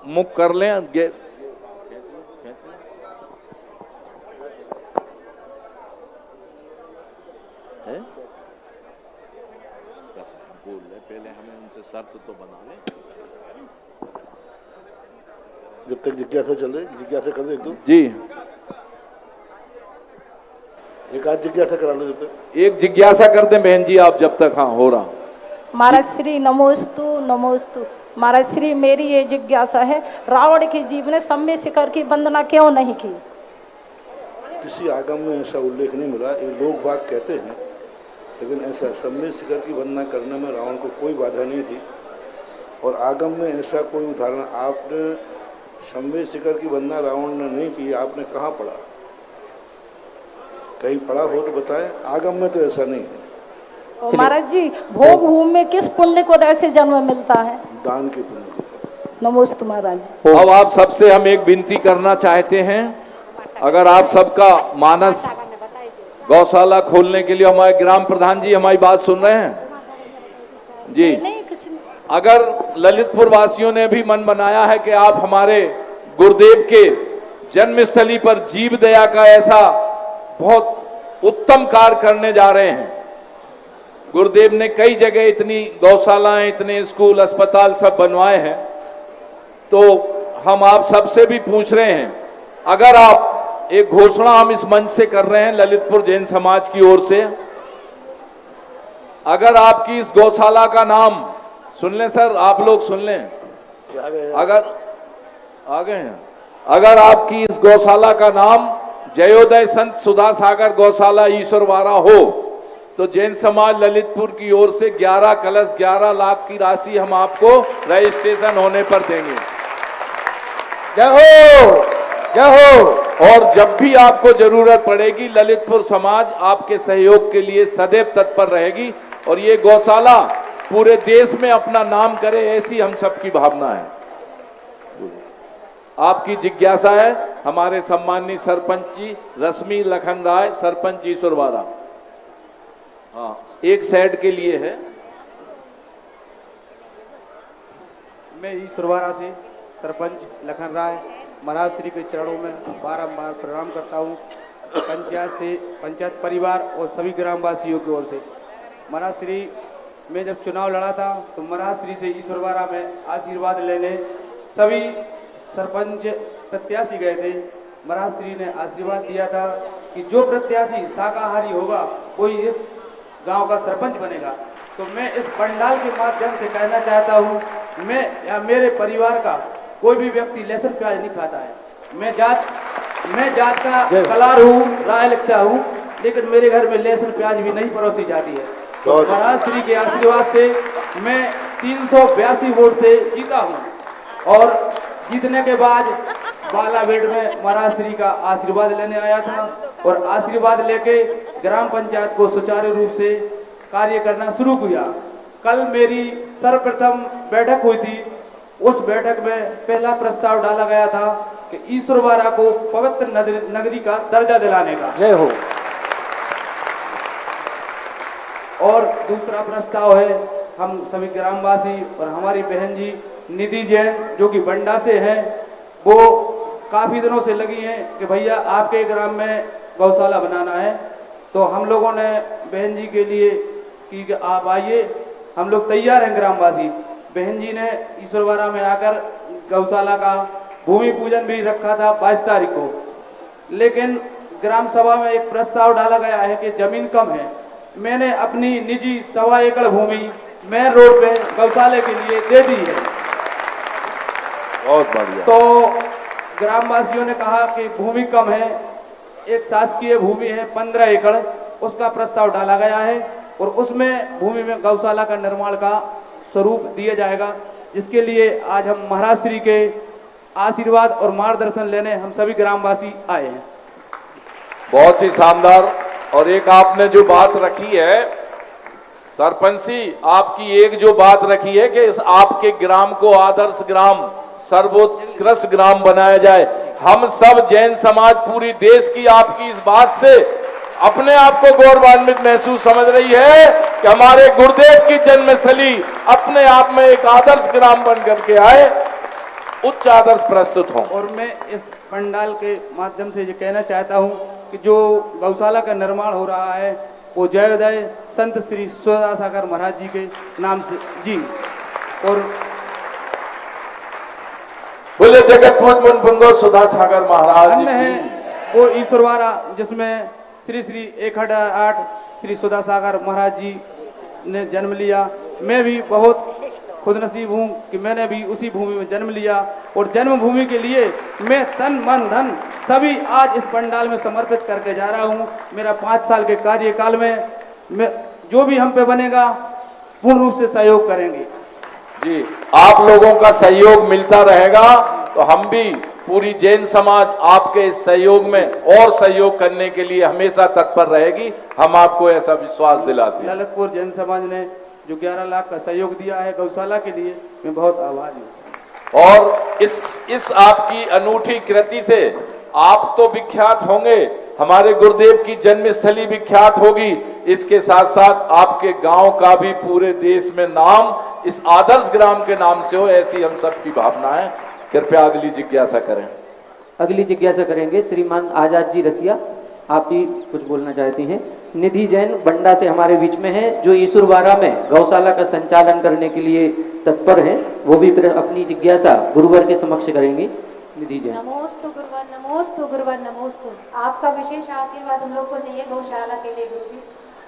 मुख कर लें। पहले हमें उनसे शर्त तो बना ले। जब तक जिज्ञासा चल रही, जिज्ञासा कर दो एक दो जी, एक आध जिज्ञासा करा लो। जब तक एक जिज्ञासा कर दें बहन जी आप जब तक। हाँ हो रहा। महाराज श्री नमोस्तु। महाराज श्री मेरी ये जिज्ञासा है, रावण के जीव ने सम्य शिखर की वंदना क्यों नहीं की? किसी आगम में ऐसा उल्लेख नहीं मिला। ये लोग बात कहते हैं, लेकिन ऐसा सम्य शिखर की वंदना करने में रावण को कोई बाधा नहीं थी और आगम में ऐसा कोई उदाहरण आपने सम्य शिखर की वंदना रावण ने नहीं की, आपने कहाँ पढ़ा? कहीं पढ़ा हो तो बताएं। आगम में तो ऐसा नहीं है। महाराज जी भोग भूमि में किस पुण्य को ऐसे जन्म मिलता है? दान के पुण्य को। नमोस्तु महाराज। अब आप सबसे हम एक विनती करना चाहते हैं, अगर आप सबका मानस गौशाला खोलने के लिए, हमारे ग्राम प्रधान जी हमारी बात सुन रहे हैं जी? अगर ललितपुर वासियों ने भी मन बनाया है कि आप हमारे गुरुदेव के जन्मस्थली पर जीव दया का ऐसा बहुत उत्तम कार्य करने जा रहे हैं। गुरुदेव ने कई जगह इतनी गौशालाएं, इतने स्कूल, अस्पताल सब बनवाए हैं, तो हम आप सबसे भी पूछ रहे हैं, अगर आप एक घोषणा हम इस मंच से कर रहे हैं ललितपुर जैन समाज की ओर से, अगर आपकी इस गौशाला का नाम सुन लें सर, आप लोग सुन लें, अगर आ गए हैं, अगर आपकी इस गौशाला का नाम जयोदय संत सुधा सागर गौशाला ईश्वरवारा हो तो जैन समाज ललितपुर की ओर से 11 कलश 11 लाख की राशि हम आपको रजिस्ट्रेशन होने पर देंगे। जय हो, जय हो। और जब भी आपको जरूरत पड़ेगी ललितपुर समाज आपके सहयोग के लिए सदैव तत्पर रहेगी और ये गौशाला पूरे देश में अपना नाम करे, ऐसी हम सबकी भावना है। आपकी जिज्ञासा है हमारे सम्माननीय सरपंच जी रश्मि लखन राय, सरपंच ईश्वरवारा। हाँ, एक सेट के लिए है। मैं ईश्वरवारा से सरपंच लखन राय महाराज श्री के चरणों में बारंबार प्रणाम करता हूँ। पंचायत परिवार और सभी ग्रामवासियों की ओर से महाराज श्री, मैं जब चुनाव लड़ा था तो महाराज श्री से ईश्वरवारा में आशीर्वाद लेने सभी सरपंच प्रत्याशी गए थे। महाराज श्री ने आशीर्वाद दिया था कि जो प्रत्याशी शाकाहारी होगा कोई इस गांव का सरपंच बनेगा। तो मैं इस पंडाल के माध्यम से कहना चाहता हूं, मैं या मेरे परिवार का कोई भी व्यक्ति लहसुन प्याज नहीं खाता है। मैं जात का कलार हूँ, राय लिखता हूँ, लेकिन मेरे घर में लहसुन प्याज भी नहीं परोसी जाती है। तो महाराज श्री के आशीर्वाद से मैं 382 वोट से जीता हूँ और जीतने के बाद बालाबेट में महाराज श्री का आशीर्वाद लेने आया था और आशीर्वाद लेके ग्राम पंचायत को सुचारू रूप से कार्य करना शुरू किया। कल मेरी सर्वप्रथम बैठक हुई थी। उस बैठक में पहला प्रस्ताव डाला गया था कि ईश्वरवारा को पवित्र नगरी का दर्जा दिलाने का। जय हो। और दूसरा प्रस्ताव है, हम सभी ग्रामवासी और हमारी बहन जी निधि जैन जो कि बंडा से हैं, वो काफी दिनों से लगी हैं कि भैया आपके ग्राम में गौशाला बनाना है। तो हम लोगों ने बहन जी के लिए कि आप आइए, हम लोग तैयार हैं ग्रामवासी। बहन जी ने ईश्वरवारा में आकर गौशाला का भूमि पूजन भी रखा था 22 तारीख को, लेकिन ग्राम सभा में एक प्रस्ताव डाला गया है कि जमीन कम है। मैंने अपनी निजी 1.25 एकड़ भूमि मेन रोड पे गौशाले के लिए दे दी है। बहुत बढ़िया। तो ग्रामवासियों ने कहा कि भूमि कम है, एक शासकीय भूमि है 15 एकड़, उसका प्रस्ताव डाला गया है और उसमें भूमि में गौशाला का निर्माण का स्वरूप दिया जाएगा, जिसके लिए आज हम महाराज श्री के आशीर्वाद और मार्गदर्शन लेने हम सभी ग्रामवासी आए हैं। बहुत ही शानदार। और एक आपने जो बात रखी है सरपंच जी, आपकी एक जो बात रखी है कि इस आपके ग्राम को आदर्श ग्राम सर्वोत्कृष्ट ग्राम बनाया जाए। हम सब जैन समाज पूरी देश की आपकी इस बात से अपने आप को गौरवान्वित महसूस समझ रही है कि हमारे गुरुदेव की जन्मस्थली अपने आप में एक आदर्श ग्राम बन करके आए, उच्च आदर्श प्रस्तुत हो। और मैं इस पंडाल के माध्यम से ये कहना चाहता हूँ कि जो गौशाला का निर्माण हो रहा है वो जयोदय संत श्री सुधा सागर महाराज जी के नाम से जी, और बोले जगत मुनपुंगो सुधा सागर महाराज जी है वो ईश्वरवारा, जिसमें श्री श्री 108 श्री सुधा सागर महाराज जी ने जन्म लिया। मैं भी बहुत खुदनसीब हूँ कि मैंने भी उसी भूमि में जन्म लिया और जन्मभूमि के लिए मैं तन मन धन सभी आज इस पंडाल में समर्पित करके जा रहा हूँ। मेरा 5 साल के कार्यकाल में मैं जो भी हम पे बनेगा पूर्ण रूप से सहयोग करेंगे। जी, आप लोगों का सहयोग मिलता रहेगा तो हम भी पूरी जैन समाज आपके इस सहयोग में और सहयोग करने के लिए हमेशा तत्पर रहेगी। हम आपको ऐसा विश्वास दिलाते हैं। ललितपुर जैन समाज ने जो 11 लाख का सहयोग दिया है गौशाला के लिए, मैं बहुत आभारी हूँ। और इस आपकी अनूठी कृति से आप तो विख्यात होंगे, हमारे गुरुदेव की जन्मस्थली विख्यात होगी, इसके साथ साथ आपके गांव का भी पूरे देश में नाम इस आदर्श ग्राम के नाम से हो, ऐसी हम सबकी भावना है। कृपया अगली जिज्ञासा करें। अगली जिज्ञासा करेंगे श्रीमान आजाद जी रसिया, आप भी कुछ बोलना चाहती हैं। निधि जैन बंडा से हमारे बीच में है, जो ईश्वरवारा में गौशाला का संचालन करने के लिए तत्पर हैं, वो भी अपनी जिज्ञासा गुरुवर के समक्ष करेंगी। निधि जैन। नमोस्तु गुरुवर, नमोस्तु गुरुवर, नमोस्तु। आपका विशेष आशीर्वाद हम लोग को चाहिए गौशाला के लिए गुरुजी।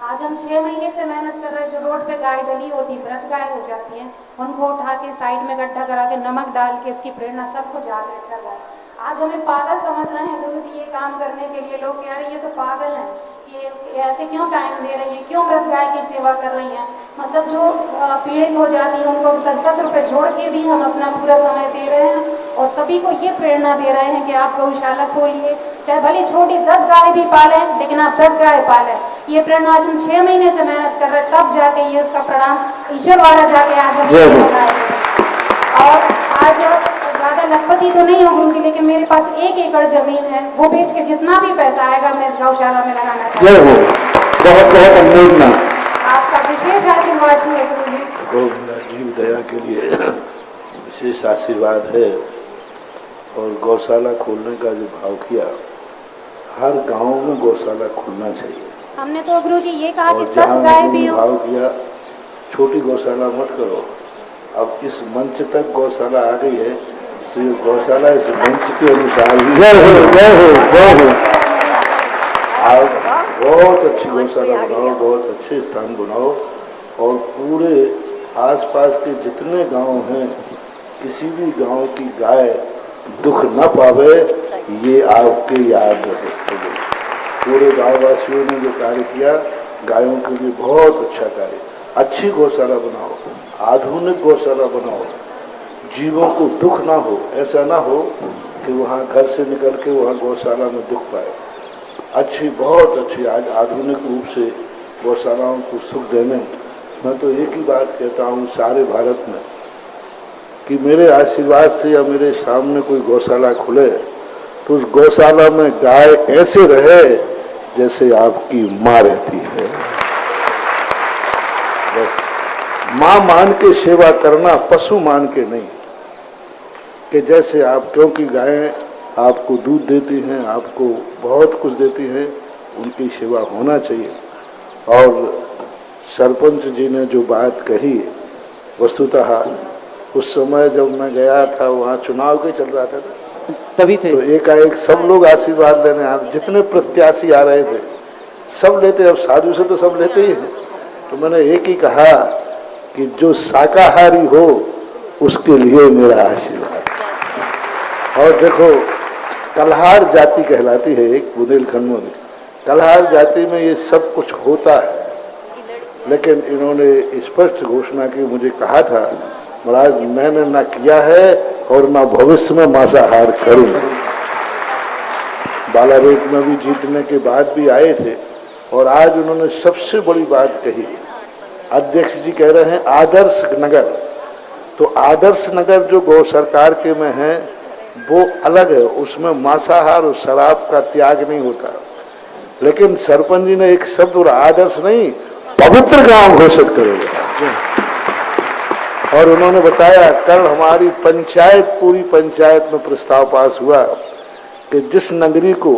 आज हम 6 महीने से मेहनत कर रहे हैं। जो रोड पे गाय डली होती, व्रत गाय हो जाती हैं, उनको उठा के साइड में गड्ढा करा के नमक डाल के इसकी प्रेरणा सबको जागृत कर रहा है। आज हमें पागल समझ रहे हैं गुरु जी ये काम करने के लिए। लोग कह रहे हैं ये तो पागल है, ये ऐसे क्यों टाइम दे रही हैं, क्यों मृत गाय की सेवा कर रही हैं। मतलब जो पीड़ित हो जाती है उनको 10-10 रुपए जोड़ के भी हम अपना पूरा समय दे रहे हैं और सभी को ये प्रेरणा दे रहे हैं कि आप गौशाला खोलिए, चाहे भले छोटी 10 गाय भी पालें, लेकिन आप 10 गाय पालें। ये प्रेरणा आज हम 6 महीने से मेहनत कर रहे हैं, तब जाके ये उसका परिणाम ईश्वर वाला जाके आज हम और आज ज्यादा लखपति तो नहीं हूँ गुरु जी, लेकिन मेरे पास 1 एकड़ जमीन है, वो बेच के जितना भी पैसा आएगा मैं इस गौशाला में लगाना चाहती हूँ। बहुत बहुत अनुमोदना। आपका विशेष आशीर्वाद चाहिए गुरु जी। गौ जीव दया के लिए विशेष आशीर्वाद है। और गौशाला खोलने का जो भाव किया, हर गांव में गौशाला खुलना चाहिए। हमने तो गुरु जी ये कहा कि 10 गाय भी हो। भाव किया, छोटी गौशाला मत करो। अब इस मंच तक गौशाला आ गई है, तो ये गौशाला इस मंच के अनुसार ही आप बहुत अच्छी गौशाला बनाओ, बहुत अच्छे स्थान बनाओ और पूरे आसपास के जितने गांव हैं, किसी भी गांव की गाय दुख न पावे, ये आपके याद रहे। पूरे गांववासियों ने जो कार्य किया, गायों के लिए बहुत अच्छा कार्य। अच्छी गौशाला बनाओ, आधुनिक गौशाला बनाओ, जीवों को दुख ना हो। ऐसा ना हो कि वहाँ घर से निकल के वहाँ गौशाला में दुख पाए। अच्छी, बहुत अच्छी आज आधुनिक रूप से गौशालाओं को सुख देने। मैं तो एक ही बात कहता हूँ सारे भारत में कि मेरे आशीर्वाद से या मेरे सामने कोई गौशाला खुले तो उस गौशाला में गाय ऐसे रहे जैसे आपकी माँ रहती है। बस माँ मान के सेवा करना, पशु मान के नहीं, कि जैसे आप, क्योंकि गायें आपको दूध देती हैं, आपको बहुत कुछ देती हैं, उनकी सेवा होना चाहिए। और सरपंच जी ने जो बात कही, वस्तुतः उस समय जब मैं गया था वहाँ चुनाव के चल रहा था ना, तभी थे, तो एकाएक सब लोग आशीर्वाद लेने आ, जितने प्रत्याशी आ रहे थे सब लेते। अब साधु से तो सब लेते ही हैं। तो मैंने एक ही कहा कि जो शाकाहारी हो उसके लिए मेरा आशीर्वाद। और देखो, कल्हार जाति कहलाती है एक बुंदेलखंड में। कल्हार जाति में ये सब कुछ होता है, लेकिन इन्होंने स्पष्ट घोषणा की, मुझे कहा था महाराज मैंने ना किया है और ना भविष्य में मांसाहार करूंगा। बालारेट में भी जीतने के बाद भी आए थे और आज उन्होंने सबसे बड़ी बात कही। अध्यक्ष जी कह रहे हैं आदर्श नगर, तो आदर्श नगर जो गौ सरकार के में है वो अलग है, उसमें मांसाहार और शराब का त्याग नहीं होता। लेकिन सरपंच जी ने एक शब्द और आदर्श नहीं, पवित्र गांव घोषित करेगा। और उन्होंने बताया कल हमारी पंचायत, पूरी पंचायत में प्रस्ताव पास हुआ कि जिस नगरी को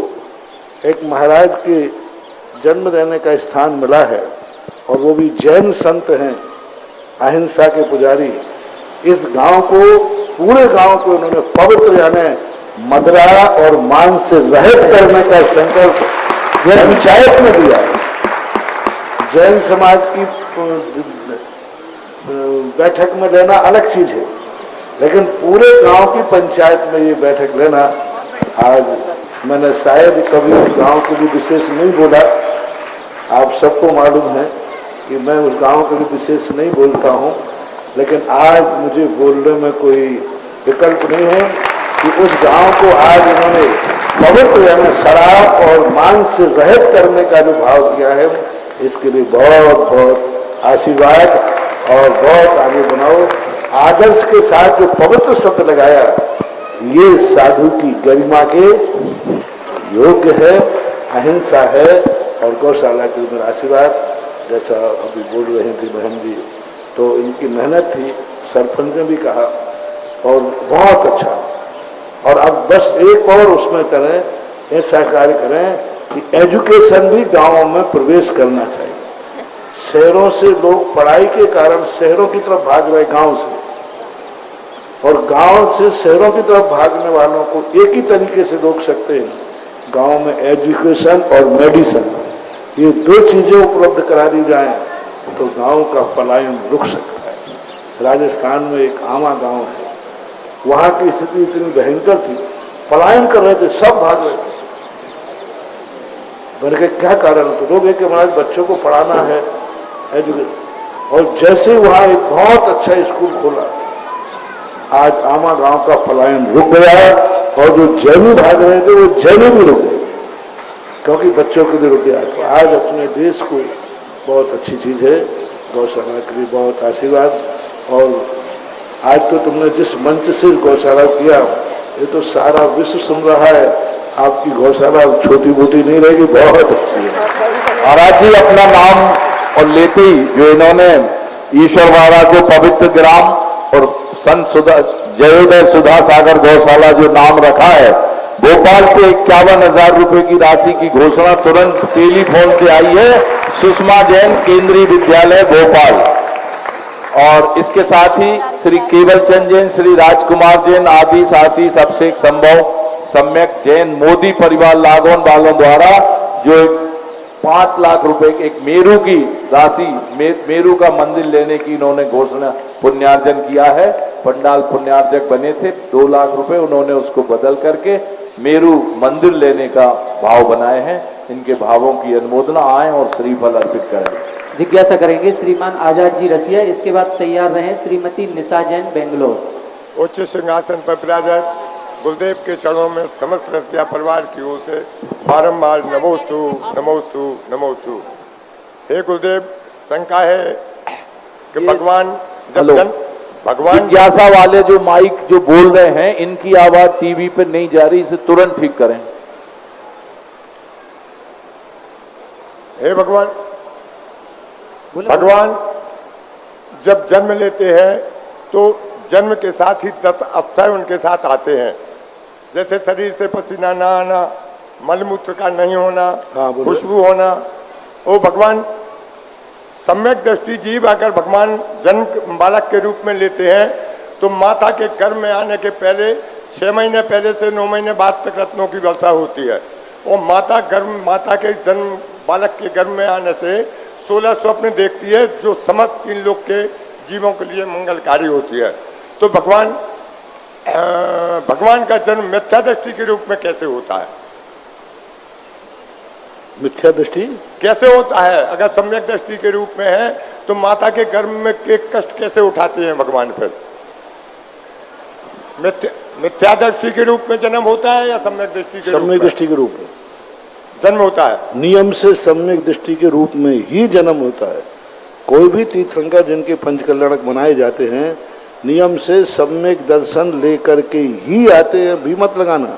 एक महाराज के जन्म देने का स्थान मिला है और वो भी जैन संत हैं, अहिंसा के पुजारी, इस गांव को, पूरे गांव को उन्होंने पवित्र यानी मदिरा और मांस से रहित करने का संकल्प पंचायत में दिया। जैन समाज की बैठक में लेना अलग चीज है, लेकिन पूरे गांव की पंचायत में ये बैठक लेना, आज मैंने शायद कभी उस गांव के लिए विशेष नहीं बोला। आप सबको मालूम है कि मैं उस गांव के लिए विशेष नहीं बोलता हूं, लेकिन आज मुझे बोलने में कोई विकल्प नहीं है कि उस गांव को आज उन्होंने पवित्र यानी शराब और मांस से रहित करने का जो भाव किया है, इसके लिए बहुत बहुत आशीर्वाद और बहुत आगे बनाओ। आदर्श के साथ जो पवित्र शब्द लगाया, ये साधु की गरिमा के योग्य है, अहिंसा है और गौशाला के ऊपर आशीर्वाद। जैसा अभी बोल रही थी बहन जी, तो इनकी मेहनत थी, सरपंच ने भी कहा और बहुत अच्छा। और अब बस एक और उसमें करें, ऐसा कार्य करें कि एजुकेशन भी गाँवों में प्रवेश करना चाहिए। शहरों से लोग पढ़ाई के कारण शहरों की तरफ भाग रहे गांव से, और गांव से शहरों की तरफ भागने वालों को एक ही तरीके से रोक सकते हैं, गांव में एजुकेशन और मेडिसिन, ये दो चीजें उपलब्ध करा दी जाएं तो गांव का पलायन रुक सकता है। राजस्थान में एक आमा गांव है, वहाँ की स्थिति इतनी भयंकर थी पलायन कर रहे थे, सब भाग रहे थे। मैंने कहा क्या कारण है? तो लोग है कि महाराज बच्चों को पढ़ाना है, एजुकेशन। और जैसे वहां एक बहुत अच्छा स्कूल खोला, आज आमा गांव का पलायन रुक गया और जो जैनी भाग रहे थे वो जैनी भी रुक गए, क्योंकि बच्चों के लिए रुक गया। तो आज अपने देश को बहुत अच्छी चीज है, गौशाला के लिए बहुत आशीर्वाद। और आज तो तुमने जिस मंच से गौशाला किया, ये तो सारा विश्व सुन रहा है। आपकी गौशाला छोटी मोटी नहीं रहेगी, बहुत अच्छी है। महाराज जी अपना नाम और लेते ही जो इन्होंने ईश्वरवाड़ा को पवित्र ग्राम और संत सुधा जयोदय सुधा सागर गौशाला जो नाम रखा है, भोपाल से 51,000 रुपए की राशि की घोषणा तुरंत टेलीफोन से आई है। सुषमा जैन, केंद्रीय विद्यालय भोपाल। और इसके साथ ही श्री केवल चंद जैन, श्री राजकुमार जैन, आदिश, आशीष, अभिषेक, संभव, सम्यक जैन, मोदी परिवार लागोन वालों द्वारा जो 5 लाख रुपए एक मेरू की राशि, मेरू का मंदिर लेने की इन्होंने घोषणा पुण्यार्जन किया है। पंडाल पुण्यार्जक बने थे, 2 लाख रुपए उन्होंने उसको बदल करके मेरू मंदिर लेने का भाव बनाए हैं। इनके भावों की अनुमोदना आए और श्रीफल अर्पित करें। जिज्ञासा करेंगे श्रीमान आजाद जी रसिया। इसके बाद तैयार रहें श्रीमती निशा जैन बेंगलोर। उच्च सिंहासन पर विराजत गुरुदेव के चरणों में समस्त रसिया परिवार की ओर से बारंबार नमोस्तु नमोस्तु नमोस्तु। हे गुरुदेव, शंका है कि भगवान भगवान जिज्ञासा वाले जो माइक जो बोल रहे हैं, इनकी आवाज टीवी पे नहीं जा रही, इसे तुरंत ठीक करें। हे भगवान, भगवान जब जन्म लेते हैं तो जन्म के साथ ही 10 अक्षय उनके साथ आते हैं, जैसे शरीर से पसीना ना आना, मलमूत्र का नहीं होना, खुशबू होना। ओ भगवान, सम्यक दृष्टि जीव अगर भगवान जन्म बालक के रूप में लेते हैं तो माता के गर्भ में आने के पहले 6 महीने पहले से 9 महीने बाद तक रत्नों की वर्षा होती है। और माता के जन्म बालक के गर्भ में आने से 16 स्वप्न देखती है, जो समस्त 3 लोक के जीवों के लिए मंगलकारी होती है। तो भगवान का जन्म मिथ्या दृष्टि के रूप में कैसे होता है? मिथ्या दृष्टि कैसे होता है? अगर सम्यक दृष्टि के रूप में है तो माता के गर्भ में के कष्ट कैसे उठाते हैं भगवान? फिर मिथ्या दृष्टि के रूप में जन्म होता है या सम्यक दृष्टि के सम्यक दृष्टि के रूप में जन्म होता है? नियम से सम्यक दृष्टि के रूप में ही जन्म होता है। कोई भी तीर्थंकर जिनके पंचकल्याणक मनाए जाते हैं, नियम से सम्यक दर्शन लेकर के ही आते हैं। भी मत लगाना,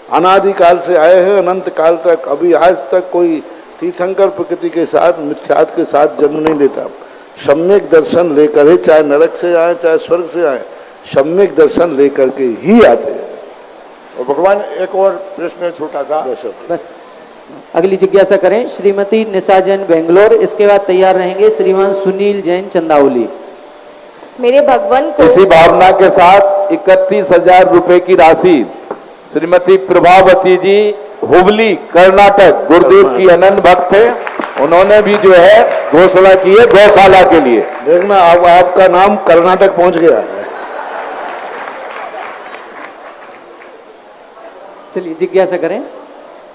अनादिकाल से आए हैं, अनंत काल तक। अभी आज तक कोई तीर्थंकर प्रकृति के साथ मिथ्यात के साथ जन्म नहीं लेता। सम्यक दर्शन लेकर ही, चाहे नरक से आए चाहे स्वर्ग से आए, सम्यक दर्शन लेकर के ही आते हैं। और भगवान, एक और प्रश्न छोटा सा, बस अगली जिज्ञासा करें श्रीमती निशा जैन बेंगलोर। इसके बाद तैयार रहेंगे श्रीमान सुनील जैन चंदावली। मेरे भगवान को इसी भावना के साथ 31,000 रुपए की राशि श्रीमती प्रभावती जी, हुबली, कर्नाटक, गुरुदेव की अनंत भक्त थे, उन्होंने भी जो है घोषणा की है गौशाला के लिए। देखना अब आपका नाम कर्नाटक पहुंच गया है। चलिए जिज्ञासा करें।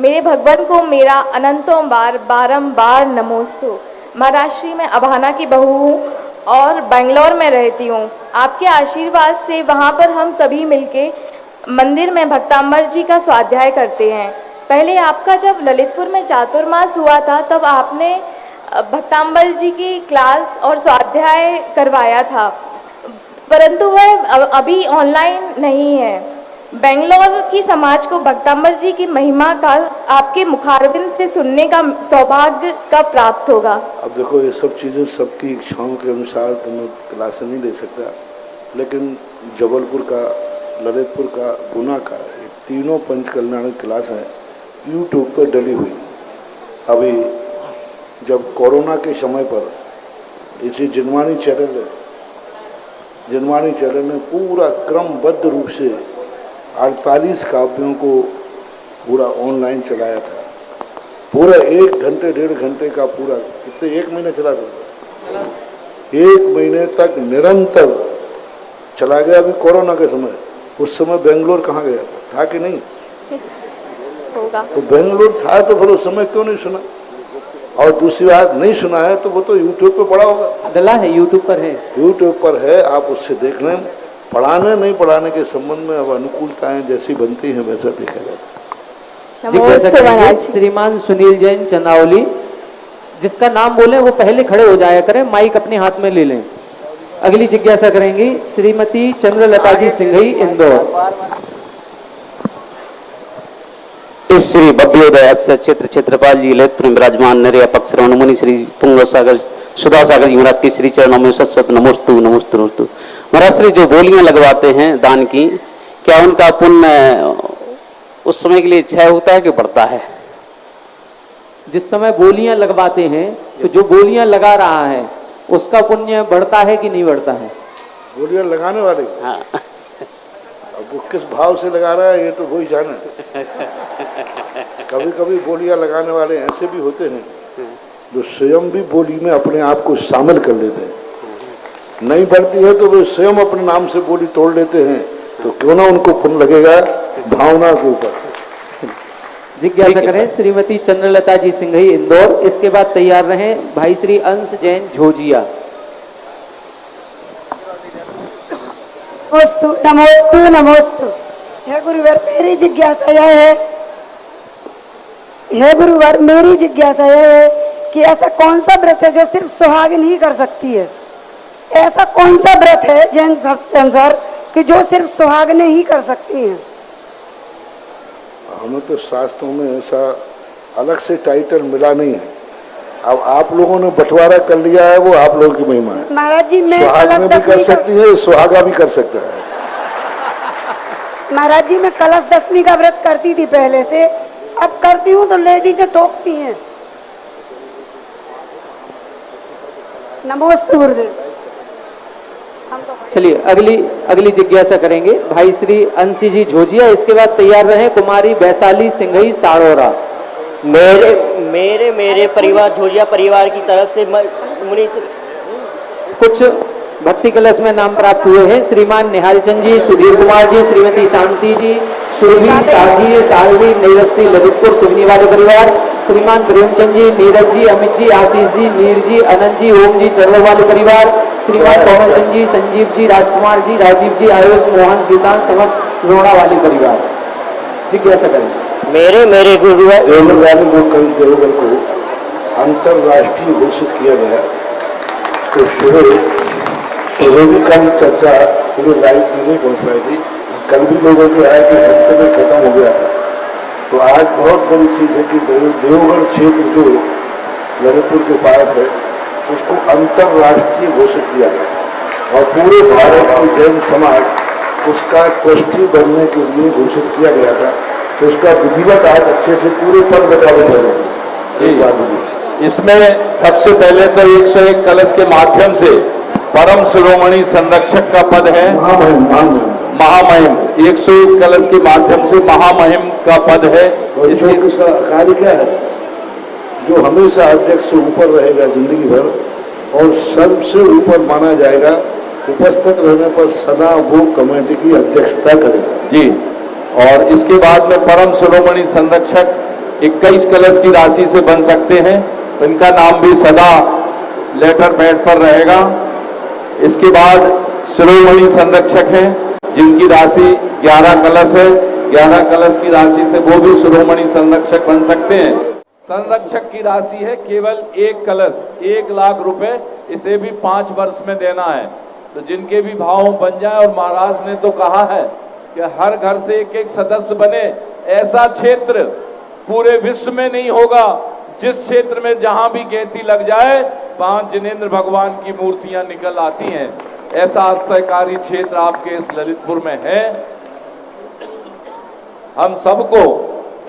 मेरे भगवान को मेरा अनंतों बार बारंबार नमोस्तु। महाराष्ट्र में अभाना की बहू हूँ और बेंगलोर में रहती हूँ। आपके आशीर्वाद से वहाँ पर हम सभी मिलके मंदिर में भक्तांबर जी का स्वाध्याय करते हैं। पहले आपका जब ललितपुर में चातुर्मास हुआ था तब आपने भक्तांबर जी की क्लास और स्वाध्याय करवाया था, परंतु वह अभी ऑनलाइन नहीं है। बेंगलोर की समाज को भक्तांबर जी की महिमा का आपके मुखारबिंद से सुनने का सौभाग्य कब प्राप्त होगा? अब देखो, ये सब चीज़ें सबकी इच्छाओं के अनुसार तो मैं क्लास नहीं ले सकता, लेकिन जबलपुर का, ललितपुर का, गुना का, ये तीनों पंचकल्याण क्लास हैं यूट्यूब पर डली हुई। अभी जब कोरोना के समय पर इसी जिनवाणी चैनल ने पूरा क्रमबद्ध रूप से 48 काव्यों को पूरा ऑनलाइन चलाया था। पूरा 1 घंटे 1.5 घंटे का पूरा, कितने 1 महीने चला था, 1 महीने तक निरंतर चला गया। अभी कोरोना के समय, उस समय बेंगलोर कहाँ गया था? था कि नहीं? होगा। तो बेंगलुरु था तो फिर उस समय क्यों नहीं सुना? और दूसरी बात, नहीं सुना है तो वो तो यूट्यूब पे पड़ा होगा। डला है, यूट्यूब पर है, यूट्यूब पर है, आप उससे देख लें। पढ़ाने नहीं पढ़ाने के संबंध में अब अनुकूलताएं जैसी बनती हैं वैसा देखा जाता है। नमस्ते महाराज। श्रीमान सुनील जैन चंदावली, जिसका नाम बोले वो पहले खड़े हो जाया करें, माइक अपने हाथ में ले लें। अगली जिज्ञासा करेंगी श्रीमती चंद्रलता जी सिंघई, इंदौर। इस श्री भव्योदय क्षेत्र क्षेत्रपाल जी ललितपुर में विराजमान नरे पक्ष श्रवण मुनि श्री पुंग सागर सुधा सागर जी महाराज के श्री चरणों में सत नमोस्तु नमोस्तु नमोस्तु। महाराज श्री जो बोलियां लगवाते हैं दान की, क्या उनका पुण्य उस समय के लिए क्षय होता है कि बढ़ता है? जिस समय बोलियां लगवाते हैं तो जो बोलियां लगा रहा है उसका पुण्य बढ़ता है कि नहीं बढ़ता है? बोलियां लगाने वाले, हाँ। अब वो किस भाव से लगा रहा है ये तो वही जाने। कभी कभी बोलियां लगाने वाले ऐसे भी होते हैं जो स्वयं भी बोली में अपने आप को शामिल कर लेते हैं। नहीं बढ़ती है तो वे स्वयं अपने नाम से बोली तोड़ लेते हैं, तो क्यों ना उनको पुण्य लगेगा भावना के ऊपर। जिज्ञासा करें श्रीमती चंद्रलता जी सिंघई, इंदौर। इसके बाद तैयार रहें भाई श्री अंश जैन झोजिया। नमोस्तु नमोस्तु नमोस्तु। हे गुरुवर, मेरी जिज्ञासा यह है, हे गुरुवर मेरी जिज्ञासा यह है कि ऐसा कौन सा व्रत है जो सिर्फ सुहागिन ही कर सकती है? ऐसा कौन सा व्रत है जैन शास्त्र के अनुसार कि जो सिर्फ सुहागिनें ही कर सकती हैं? हमें तो शास्त्रों में ऐसा अलग से टाइटल मिला नहीं है। अब आप लोगों ने बंटवारा कर लिया है, वो आप लोगों की महिमा है। महाराज जी, मैं सुहागनें भी कर सकती है, सुहागा भी कर सकता है। महाराज जी, मैं कलश दशमी का व्रत करती थी पहले से, अब करती हूँ तो लेडीज टोकती हैं। नमोस्तु गुरुदेव। चलिए अगली जिज्ञासा करेंगे भाई श्री अंशी जी झोजिया। इसके बाद तैयार रहे कुमारी वैशाली सिंघई साड़ोरा। मेरे परिवार झोजिया परिवार की तरफ से मुनि कुछ भक्ति कलश में नाम प्राप्त हुए हैं। श्रीमान निहाल चंद जी, सुधीर कुमार जी, श्रीमती शांति जी, सुरभि साधी सालवी नैवस्ती ललितपुर सिवनी वाले परिवार, श्रीमान प्रेमचंद जी, नीरज जी, अमित जी, आशीष जी, नीर जी, अनंत जी, ओम जी चरलो वाले परिवार, श्रीमान कौमल चंद जी, संजीव जी, राजकुमार जी, राजीव जी, आयुष, मोहन, गीता, समस्त रोड़ा वाले परिवार। जिज्ञासा करें। मेरे गुरुवर देवगढ़ को अंतरराष्ट्रीय घोषित किया गया, तो सुबह भी कल चर्चा पूरे लाइव नहीं पहुंच पाई थी। कल भी लोगों के आए कि हफ्ते में खत्म हो गया था, तो आज बहुत बड़ी चीज है कि देवगढ़ क्षेत्र जो ललितपुर के पास है उसको अंतरराष्ट्रीय घोषित किया गया और पूरे भारत की जैन समाज उसका ट्रस्टी बनने के लिए घोषित किया गया था। तो उसका विधिवत आज अच्छे से पूरे पद बता इसमें सबसे पहले तो 101 कलश के माध्यम से परम शिरोमणि संरक्षक का पद है महामहिम। 101 कलश के माध्यम से महामहिम का पद है। इसका कार्य क्या है? जो हमेशा अध्यक्ष से ऊपर रहेगा जिंदगी भर और सबसे ऊपर माना जाएगा, उपस्थित रहने पर सदा वो कमेटी की अध्यक्षता करेगा जी। और इसके बाद में परम शिरोमणि संरक्षक 21 कलश की राशि से बन सकते हैं, इनका नाम भी सदा लेटर पैड पर रहेगा। इसके बाद शिरोमणि संरक्षक हैं जिनकी राशि 11 कलश है, 11 कलश की राशि से वो भी शिरोमणि संरक्षक बन सकते हैं। संरक्षक की राशि है केवल 1 कलश, 1 लाख रुपए, इसे भी 5 वर्ष में देना है। तो जिनके भी भाव बन जाए, और महाराज ने तो कहा है कि हर घर से एक सदस्य बने। ऐसा क्षेत्र पूरे विश्व में नहीं होगा जिस क्षेत्र में जहां भी गैंती लग जाए 5 जिनेंद्र भगवान की मूर्तियां निकल आती हैं। ऐसा आश्चर्यकारी क्षेत्र आपके इस ललितपुर में है। हम सबको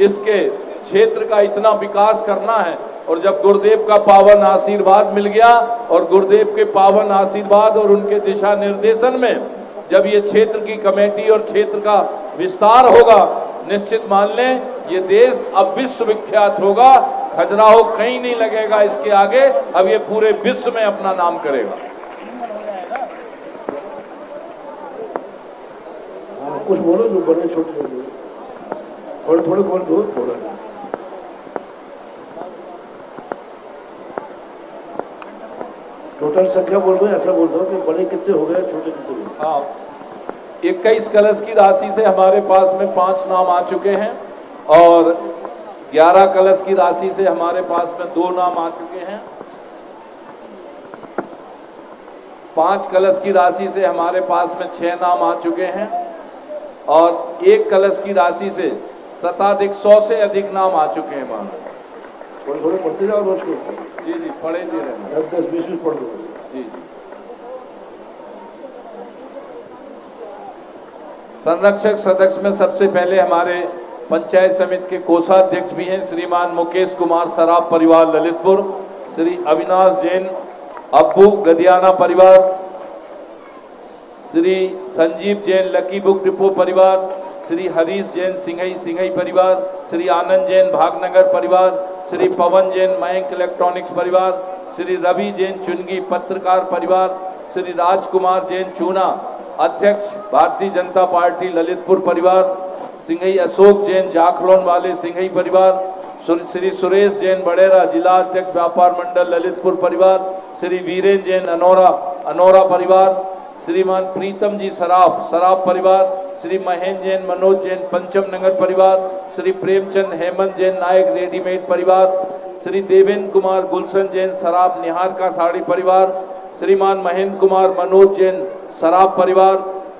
इसके क्षेत्र का इतना विकास करना है, और जब गुरुदेव का पावन आशीर्वाद मिल गया और गुरुदेव के पावन आशीर्वाद और उनके दिशा निर्देशन में जब ये क्षेत्र की कमेटी और क्षेत्र का विस्तार होगा, निश्चित मान लें ये देश अब विश्व विख्यात होगा। खजुराहो कहीं नहीं लगेगा इसके आगे, अब ये पूरे विश्व में अपना नाम करेगा। कुछ बोलो जो बड़े छोटे। थोड़े थोड़े बोल दो थोड़ा। टोटल संख्या बोल दो, ऐसा बोल दो कि बड़े कितने हो गए, छोटे कितने हो गए। हाँ, 21 कलश की राशि से हमारे पास में 5 नाम आ चुके हैं और 11 कलश की राशि से हमारे पास में 2 नाम आ चुके हैं। 5 कलश की राशि से हमारे पास में 6 नाम आ चुके हैं और 1 कलश की राशि से शताधिक 100 से अधिक नाम आ चुके हैं महाराज। थोड़े थोड़े पढ़ते जाओ रोज को। जी जी, पढ़े दे रहे हैं। 10-20 पढ़ दो। जी जी। संरक्षक सदस्य में सबसे पहले हमारे पंचायत समिति के कोषाध्यक्ष भी हैं श्रीमान मुकेश कुमार सराफ परिवार ललितपुर, श्री अविनाश जैन अब्बू गदियाना परिवार, Shri Sanjeev Jain lucky book depot परिवार, श्री हरीश जैन सिंघई परिवार, श्री आनंद जैन भागनगर परिवार, श्री पवन जैन मयंक इलेक्ट्रॉनिक्स परिवार, श्री रवि जैन चुनगी पत्रकार परिवार, श्री राजकुमार जैन चूना अध्यक्ष भारतीय जनता पार्टी ललितपुर परिवार, सिंघई अशोक जैन जाखलोन वाले सिंघई परिवार, श्री सुरेश जैन बड़ेरा जिला अध्यक्ष व्यापार मंडल ललितपुर परिवार, श्री वीरेन जैन अनोरा परिवार, श्रीमान प्रीतम जी सराफ परिवार, श्री महेंद्र जैन मनोज जैन पंचम नगर परिवार, श्री प्रेमचंद हेमंत जैन नायक रेडीमेड परिवार, श्री देवेंद्र कुमार गुलशन जैन सराफ निहार का साड़ी परिवार, श्रीमान महेंद्र कुमार मनोज जैन सराफ परिवार,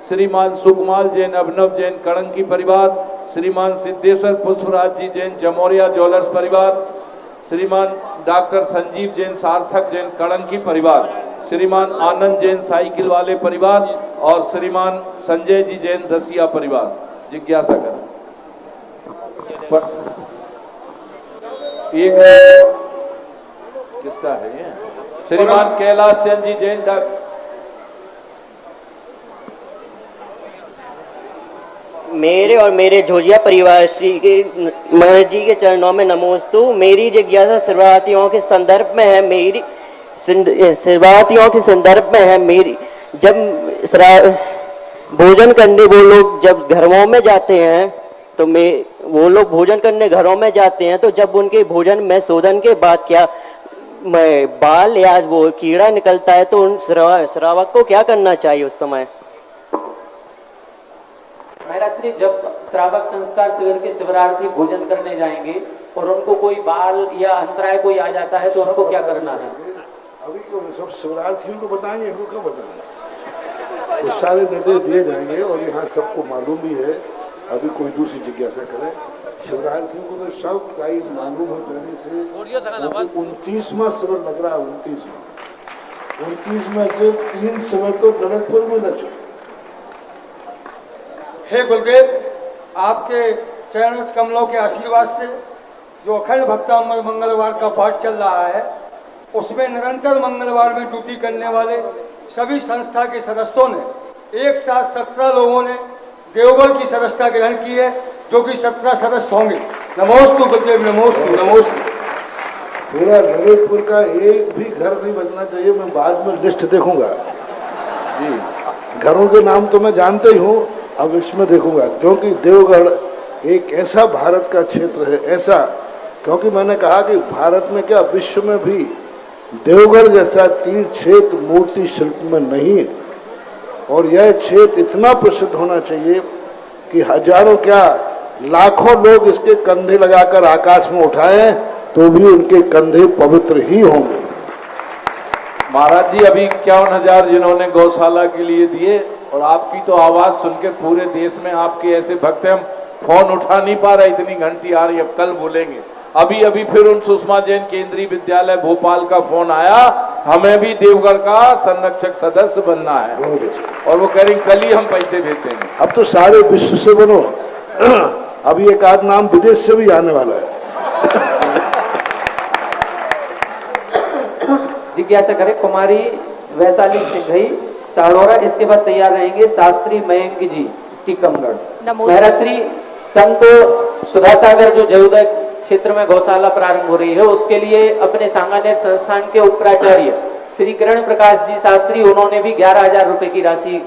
श्रीमान सुकुमाल जैन अभिनव जैन कड़ंकी परिवार, श्रीमान सिद्धेश्वर पुष्पराज जी जैन जमोरिया ज्वेलर्स परिवार, श्रीमान डॉक्टर संजीव जैन सार्थक जैन कड़ंकी परिवार, श्रीमान आनंद जैन साइकिल वाले परिवार और श्रीमान संजय जी जैन रसिया परिवार। जिज्ञासा कर एक किसका है ये? श्रीमान कैलाश चंद जी जैन मेरे और मेरे झोजिया परिवार श्री के महाराज जी के चरणों में नमोस्तु। मेरी जिज्ञासा शरणार्थियों के संदर्भ में है। जब भोजन करने वो लोग जब घरों में जाते हैं तो वो लोग भोजन करने घरों में जाते हैं तो जब उनके भोजन में शोधन के बाद क्या बाल या वो कीड़ा निकलता है तो उन श्रावक को क्या करना चाहिए उस समय? महाराज श्री, जब श्रावक संस्कार शिविर के शिविरार्थी भोजन करने जाएंगे और उनको कोई बाल या अंतराय कोई आ जाता है तो उनको क्या करना है? अभी क्यों सब शिविरार्थियों को बताएंगे, इनको क्या बताएंगे? तो सारे निर्देश दिए जाएंगे और यहाँ सबको मालूम भी है। अभी कोई दूसरी जिज्ञासा करे, शिविरार्थियों को तो सब गाइड मालूम है पहले से। 29वां शिविर लग रहा है, 29 में से 3 शिविर तो ललितपुर में लग चुके। हे गुरुदेव, आपके चरण कमलों के आशीर्वाद से जो अखंड भक्तामृत मंगलवार का पाठ चल रहा है उसमें निरंतर मंगलवार में ड्यूटी करने वाले सभी संस्था के सदस्यों ने एक साथ 17 लोगों ने देवगढ़ की सदस्यता ग्रहण की है, जो कि 17 सदस्य होंगे। नमोस्तु गुरुदेव, नमोस्तु नमोस्तु। पूरा ललितपुर का एक भी घर नहीं बचना चाहिए। मैं बाद में लिस्ट देखूंगा जी, घरों के नाम तो मैं जानते ही हूँ, अब इसमें देखूंगा, क्योंकि देवगढ़ एक ऐसा भारत का क्षेत्र है, ऐसा, क्योंकि मैंने कहा कि भारत में क्या विश्व में भी देवगढ़ जैसा तीर्थ क्षेत्र मूर्ति शिल्प में नहीं है। और यह क्षेत्र इतना प्रसिद्ध होना चाहिए कि हजारों क्या लाखों लोग इसके कंधे लगाकर आकाश में उठाएं तो भी उनके कंधे पवित्र ही होंगे। महाराज जी, अभी 51,000 जिन्होंने गौशाला के लिए दिए और आपकी तो आवाज सुन के पूरे देश में आपके ऐसे भक्त हैं, हम फोन उठा नहीं पा रहे, इतनी घंटी आ रही, अब कल बोलेंगे। अभी फिर उन सुषमा जैन केंद्रीय विद्यालय भोपाल का फोन आया, हमें भी देवगढ़ का संरक्षक सदस्य बनना है और वो कह रही कल ही हम पैसे भेजते हैं। अब तो सारे विश्व से बनो, अभी एक आध नाम विदेश से भी आने वाला है। जिज्ञासा करें कुमारी वैशाली सिंघई साड़ोरा, इसके बाद तैयार रहेंगे शास्त्री मयंक जी टीकमगढ़। महाराज श्री, संत सुधा सागर जो जयोदय क्षेत्र में गौशाला प्रारंभ हो रही है उसके लिए अपने सांगानेर संस्थान के उपप्राचार्य श्री किरण प्रकाश जी शास्त्री, उन्होंने भी 11,000 रुपए की राशि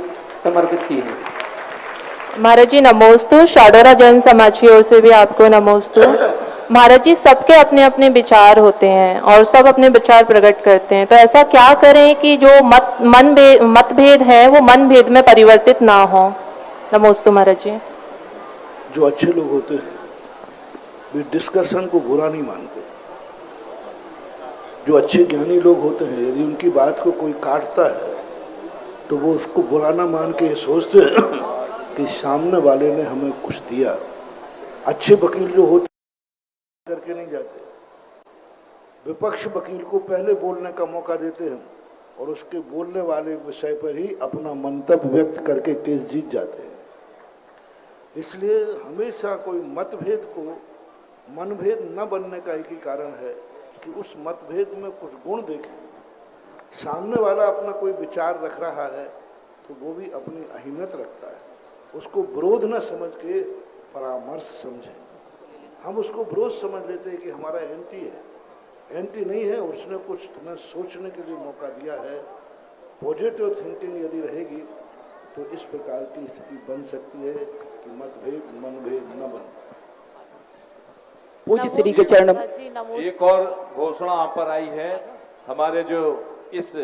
समर्पित की है। महाराज जी नमोस्तु। शाडोरा जैन समाज की ओर से भी आपको नमोस्तु। महाराज जी, सबके अपने अपने विचार होते हैं और सब अपने विचार प्रकट करते हैं, तो ऐसा क्या करें कि जो मतभेद है वो मनभेद में परिवर्तित ना हो? नमोस्तु महाराज जी। जो अच्छे लोग होते हैं वे डिस्कशन को बुरा नहीं मानते। जो अच्छे ज्ञानी लोग होते हैं यदि उनकी बात को कोई काटता है तो वो उसको बुरा ना मान के सोचते हैं कि सामने वाले ने हमें कुछ दिया। अच्छे वकील जो होते करके नहीं जाते, विपक्ष वकील को पहले बोलने का मौका देते हैं और उसके बोलने वाले विषय पर ही अपना मंतव्य व्यक्त करके केस जीत जाते हैं। इसलिए हमेशा कोई मतभेद को मनभेद न बनने का एक ही कारण है कि उस मतभेद में कुछ गुण देखें। सामने वाला अपना कोई विचार रख रहा है तो वो भी अपनी अहमियत रखता है, उसको विरोध न समझ के परामर्श समझें। हम उसको विरोध समझ लेते हैं कि हमारा एंटी है, एंटी नहीं है, उसने कुछ तुम्हें सोचने के लिए मौका दिया है। पॉजिटिव थिंकिंग यदि रहेगी तो इस प्रकार की स्थिति बन सकती है कि मतभेद मनभेद न बन। पूज्य श्री के चरण। एक और घोषणा यहाँ पर आई है। हमारे जो इस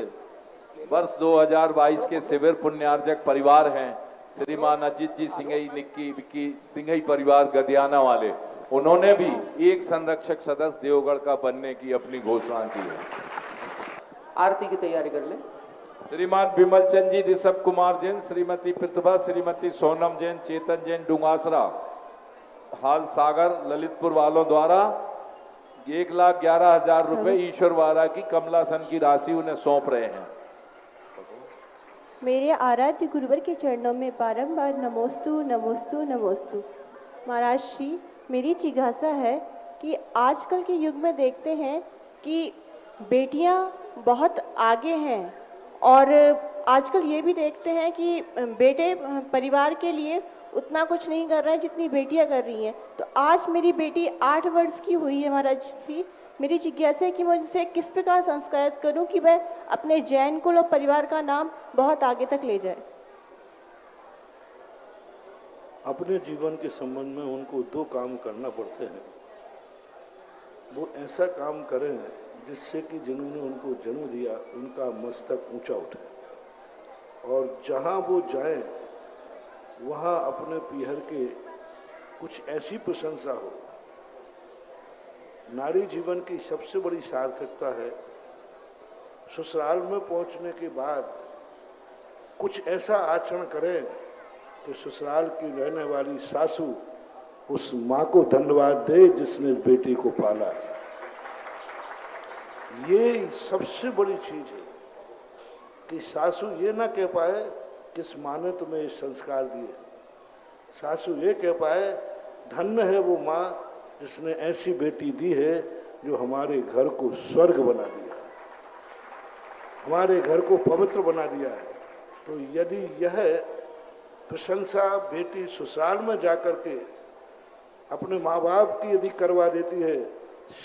वर्ष 2022 के शिविर पुण्यार्जक परिवार हैं, श्रीमान अजीत जी सिंघई, निक्की विक्की सिंघई परिवार गदियाना वाले, उन्होंने भी एक संरक्षक सदस्य देवगढ़ का बनने की अपनी घोषणा की है। आरती की तैयारी कर ले। श्रीमान विमल चंद जी, ऋषभ कुमार जैन, श्रीमती प्रतिभा, श्रीमती सोनम जैन, चेतन जैन डुंगासरा, हाल सागर ललितपुर वालों द्वारा 1,11,000 रुपए ईश्वर वारा की कमलासन की राशि उन्हें सौंप रहे हैं। मेरे आराध्य गुरुवर के चरणों में बारंबार नमोस्तु नमोस्तु नमोस्तु। महाराज श्री, मेरी जिज्ञासा है कि आजकल के युग में देखते हैं कि बेटियां बहुत आगे हैं और आजकल ये भी देखते हैं कि बेटे परिवार के लिए उतना कुछ नहीं कर रहे हैं जितनी बेटियां कर रही हैं। तो आज मेरी बेटी 8 वर्ष की हुई है महाराज श्री। मेरी जिज्ञासा है कि मैं उसे किस प्रकार संस्कारित करूं कि वह अपने जैन कुल और परिवार का नाम बहुत आगे तक ले जाए। अपने जीवन के संबंध में उनको 2 काम करना पड़ते हैं। वो ऐसा काम करें जिससे कि जिन्होंने उनको जन्म दिया उनका मस्तक ऊंचा उठे और जहां वो जाएं वहां अपने पीहर के कुछ ऐसी प्रशंसा हो। नारी जीवन की सबसे बड़ी सार्थकता है ससुराल में पहुंचने के बाद कुछ ऐसा आचरण करें कि ससुराल की रहने वाली सासू उस माँ को धन्यवाद दे जिसने बेटी को पाला। ये सबसे बड़ी चीज है कि सासू ये ना कह पाए किस माँ ने तुम्हें ये संस्कार दिए। सासू ये कह पाए धन्य है वो माँ जिसने ऐसी बेटी दी है जो हमारे घर को स्वर्ग बना दिया, हमारे घर को पवित्र बना दिया है। तो यदि यह प्रशंसा बेटी ससुराल में जाकर के अपने माँ बाप की यदि करवा देती है,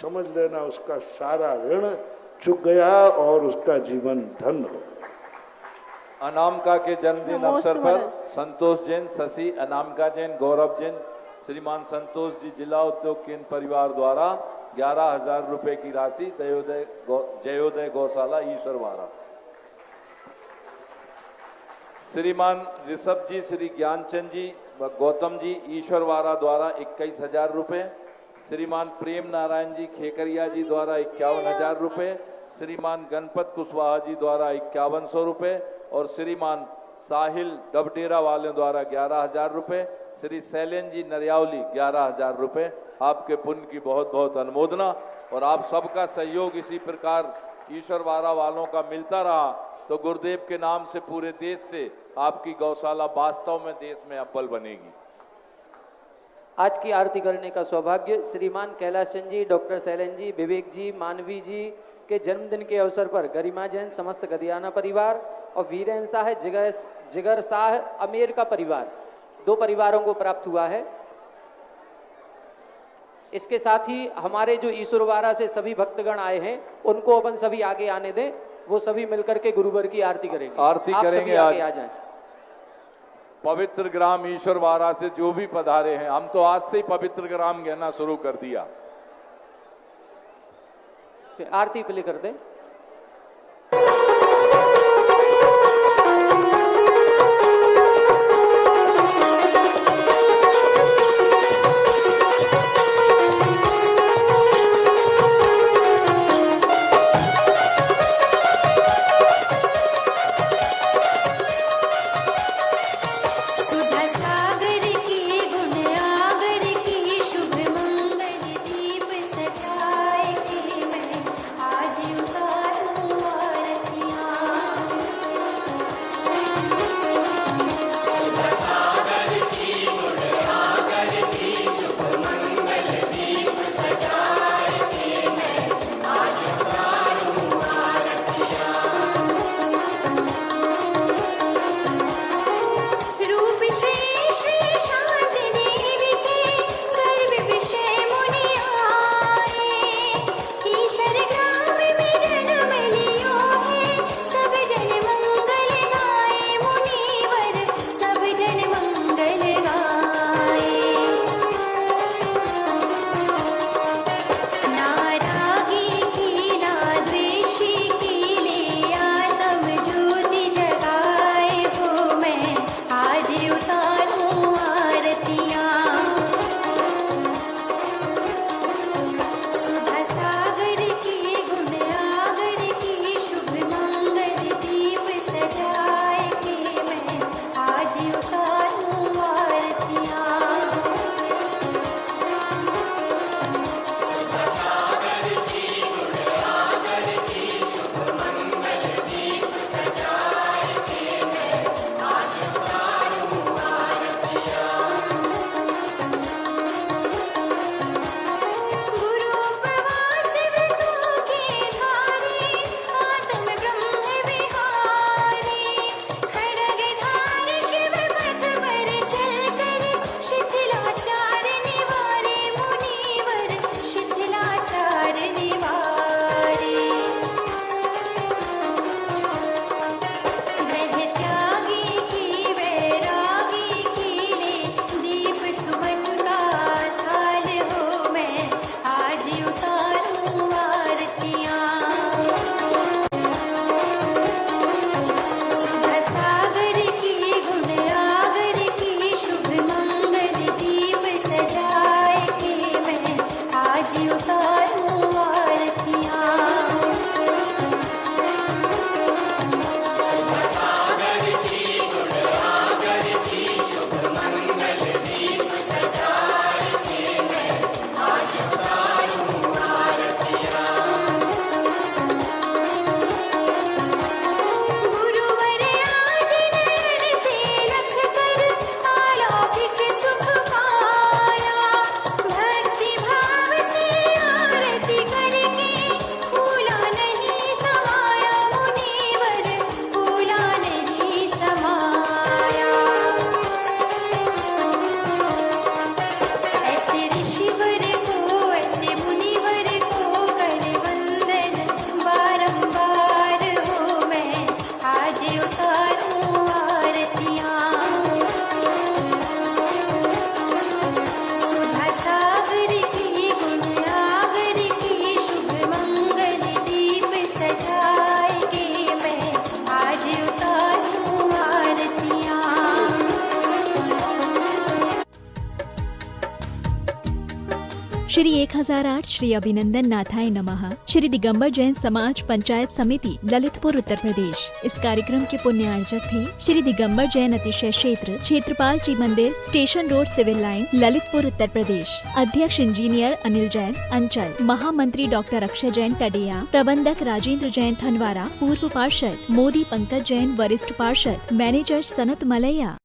समझ लेना उसका सारा ऋण चुक गया और उसका जीवन धन्य हो। अनामिका के जन्मदिन अवसर पर संतोष जैन, शशि अनामिका जैन, गौरव जैन, श्रीमान संतोष जी जिला उद्योग केंद्र परिवार द्वारा 11,000 रुपए की राशि जयोदय गौशाला ईश्वरवारा। श्रीमान ऋषभ जी, श्री ज्ञानचंद जी व गौतम जी ईश्वरवारा द्वारा 21,000 रुपए। श्रीमान प्रेम नारायण जी खेकरिया जी द्वारा 51,000 रुपए। श्रीमान गणपत कुशवाहा जी द्वारा 5100 रुपए और श्रीमान साहिल डबडेरा वाले द्वारा 11,000 रुपए। श्री शैलेंद्र जी नरियावली 11,000 रुपए। आपके पुण्य की बहुत बहुत अनुमोदना और आप सबका सहयोग इसी प्रकार ईश्वरवारा वालों का मिलता रहा तो गुरुदेव के नाम से पूरे देश से आपकी गौशाला वास्तव में देश में अव्वल बनेगी। आज की आरती करने का सौभाग्य श्रीमान कैलाश चंद जी, डॉक्टर शैलेंद्र जी, विवेक जी, मानवी जी के जन्मदिन के अवसर पर गरिमा जैन समस्त गदियाना परिवार और वीरेन शाह जिगर शाह अमेर का परिवार, 2 परिवारों को प्राप्त हुआ है। इसके साथ ही हमारे जो ईश्वरवारा से सभी भक्तगण आए हैं उनको अपन सभी आगे आने दें, वो सभी मिलकर के गुरुवर की आरती करेंगे। आरती करेंगे। आगे आ जाएं। पवित्र ग्राम ईश्वरवारा से जो भी पधारे हैं, हम तो आज से ही पवित्र ग्राम कहना शुरू कर दिया। आरती प्ले कर दे। श्री 1008 श्री अभिनंदन नाथाय नमः श्री दिगंबर जैन समाज पंचायत समिति ललितपुर उत्तर प्रदेश। इस कार्यक्रम के पुण्यार्जक थे श्री दिगंबर जैन अतिशय क्षेत्र क्षेत्रपाल जी मंदिर station road civil line Lalitpur Uttar Pradesh. अध्यक्ष इंजीनियर अनिल जैन अंचल, महामंत्री डॉक्टर अक्षय जैन टडिया, प्रबंधक राजेंद्र जैन थनवारा, पूर्व पार्षद मोदी पंकज जैन वरिष्ठ पार्षद, मैनेजर सनत मलैया।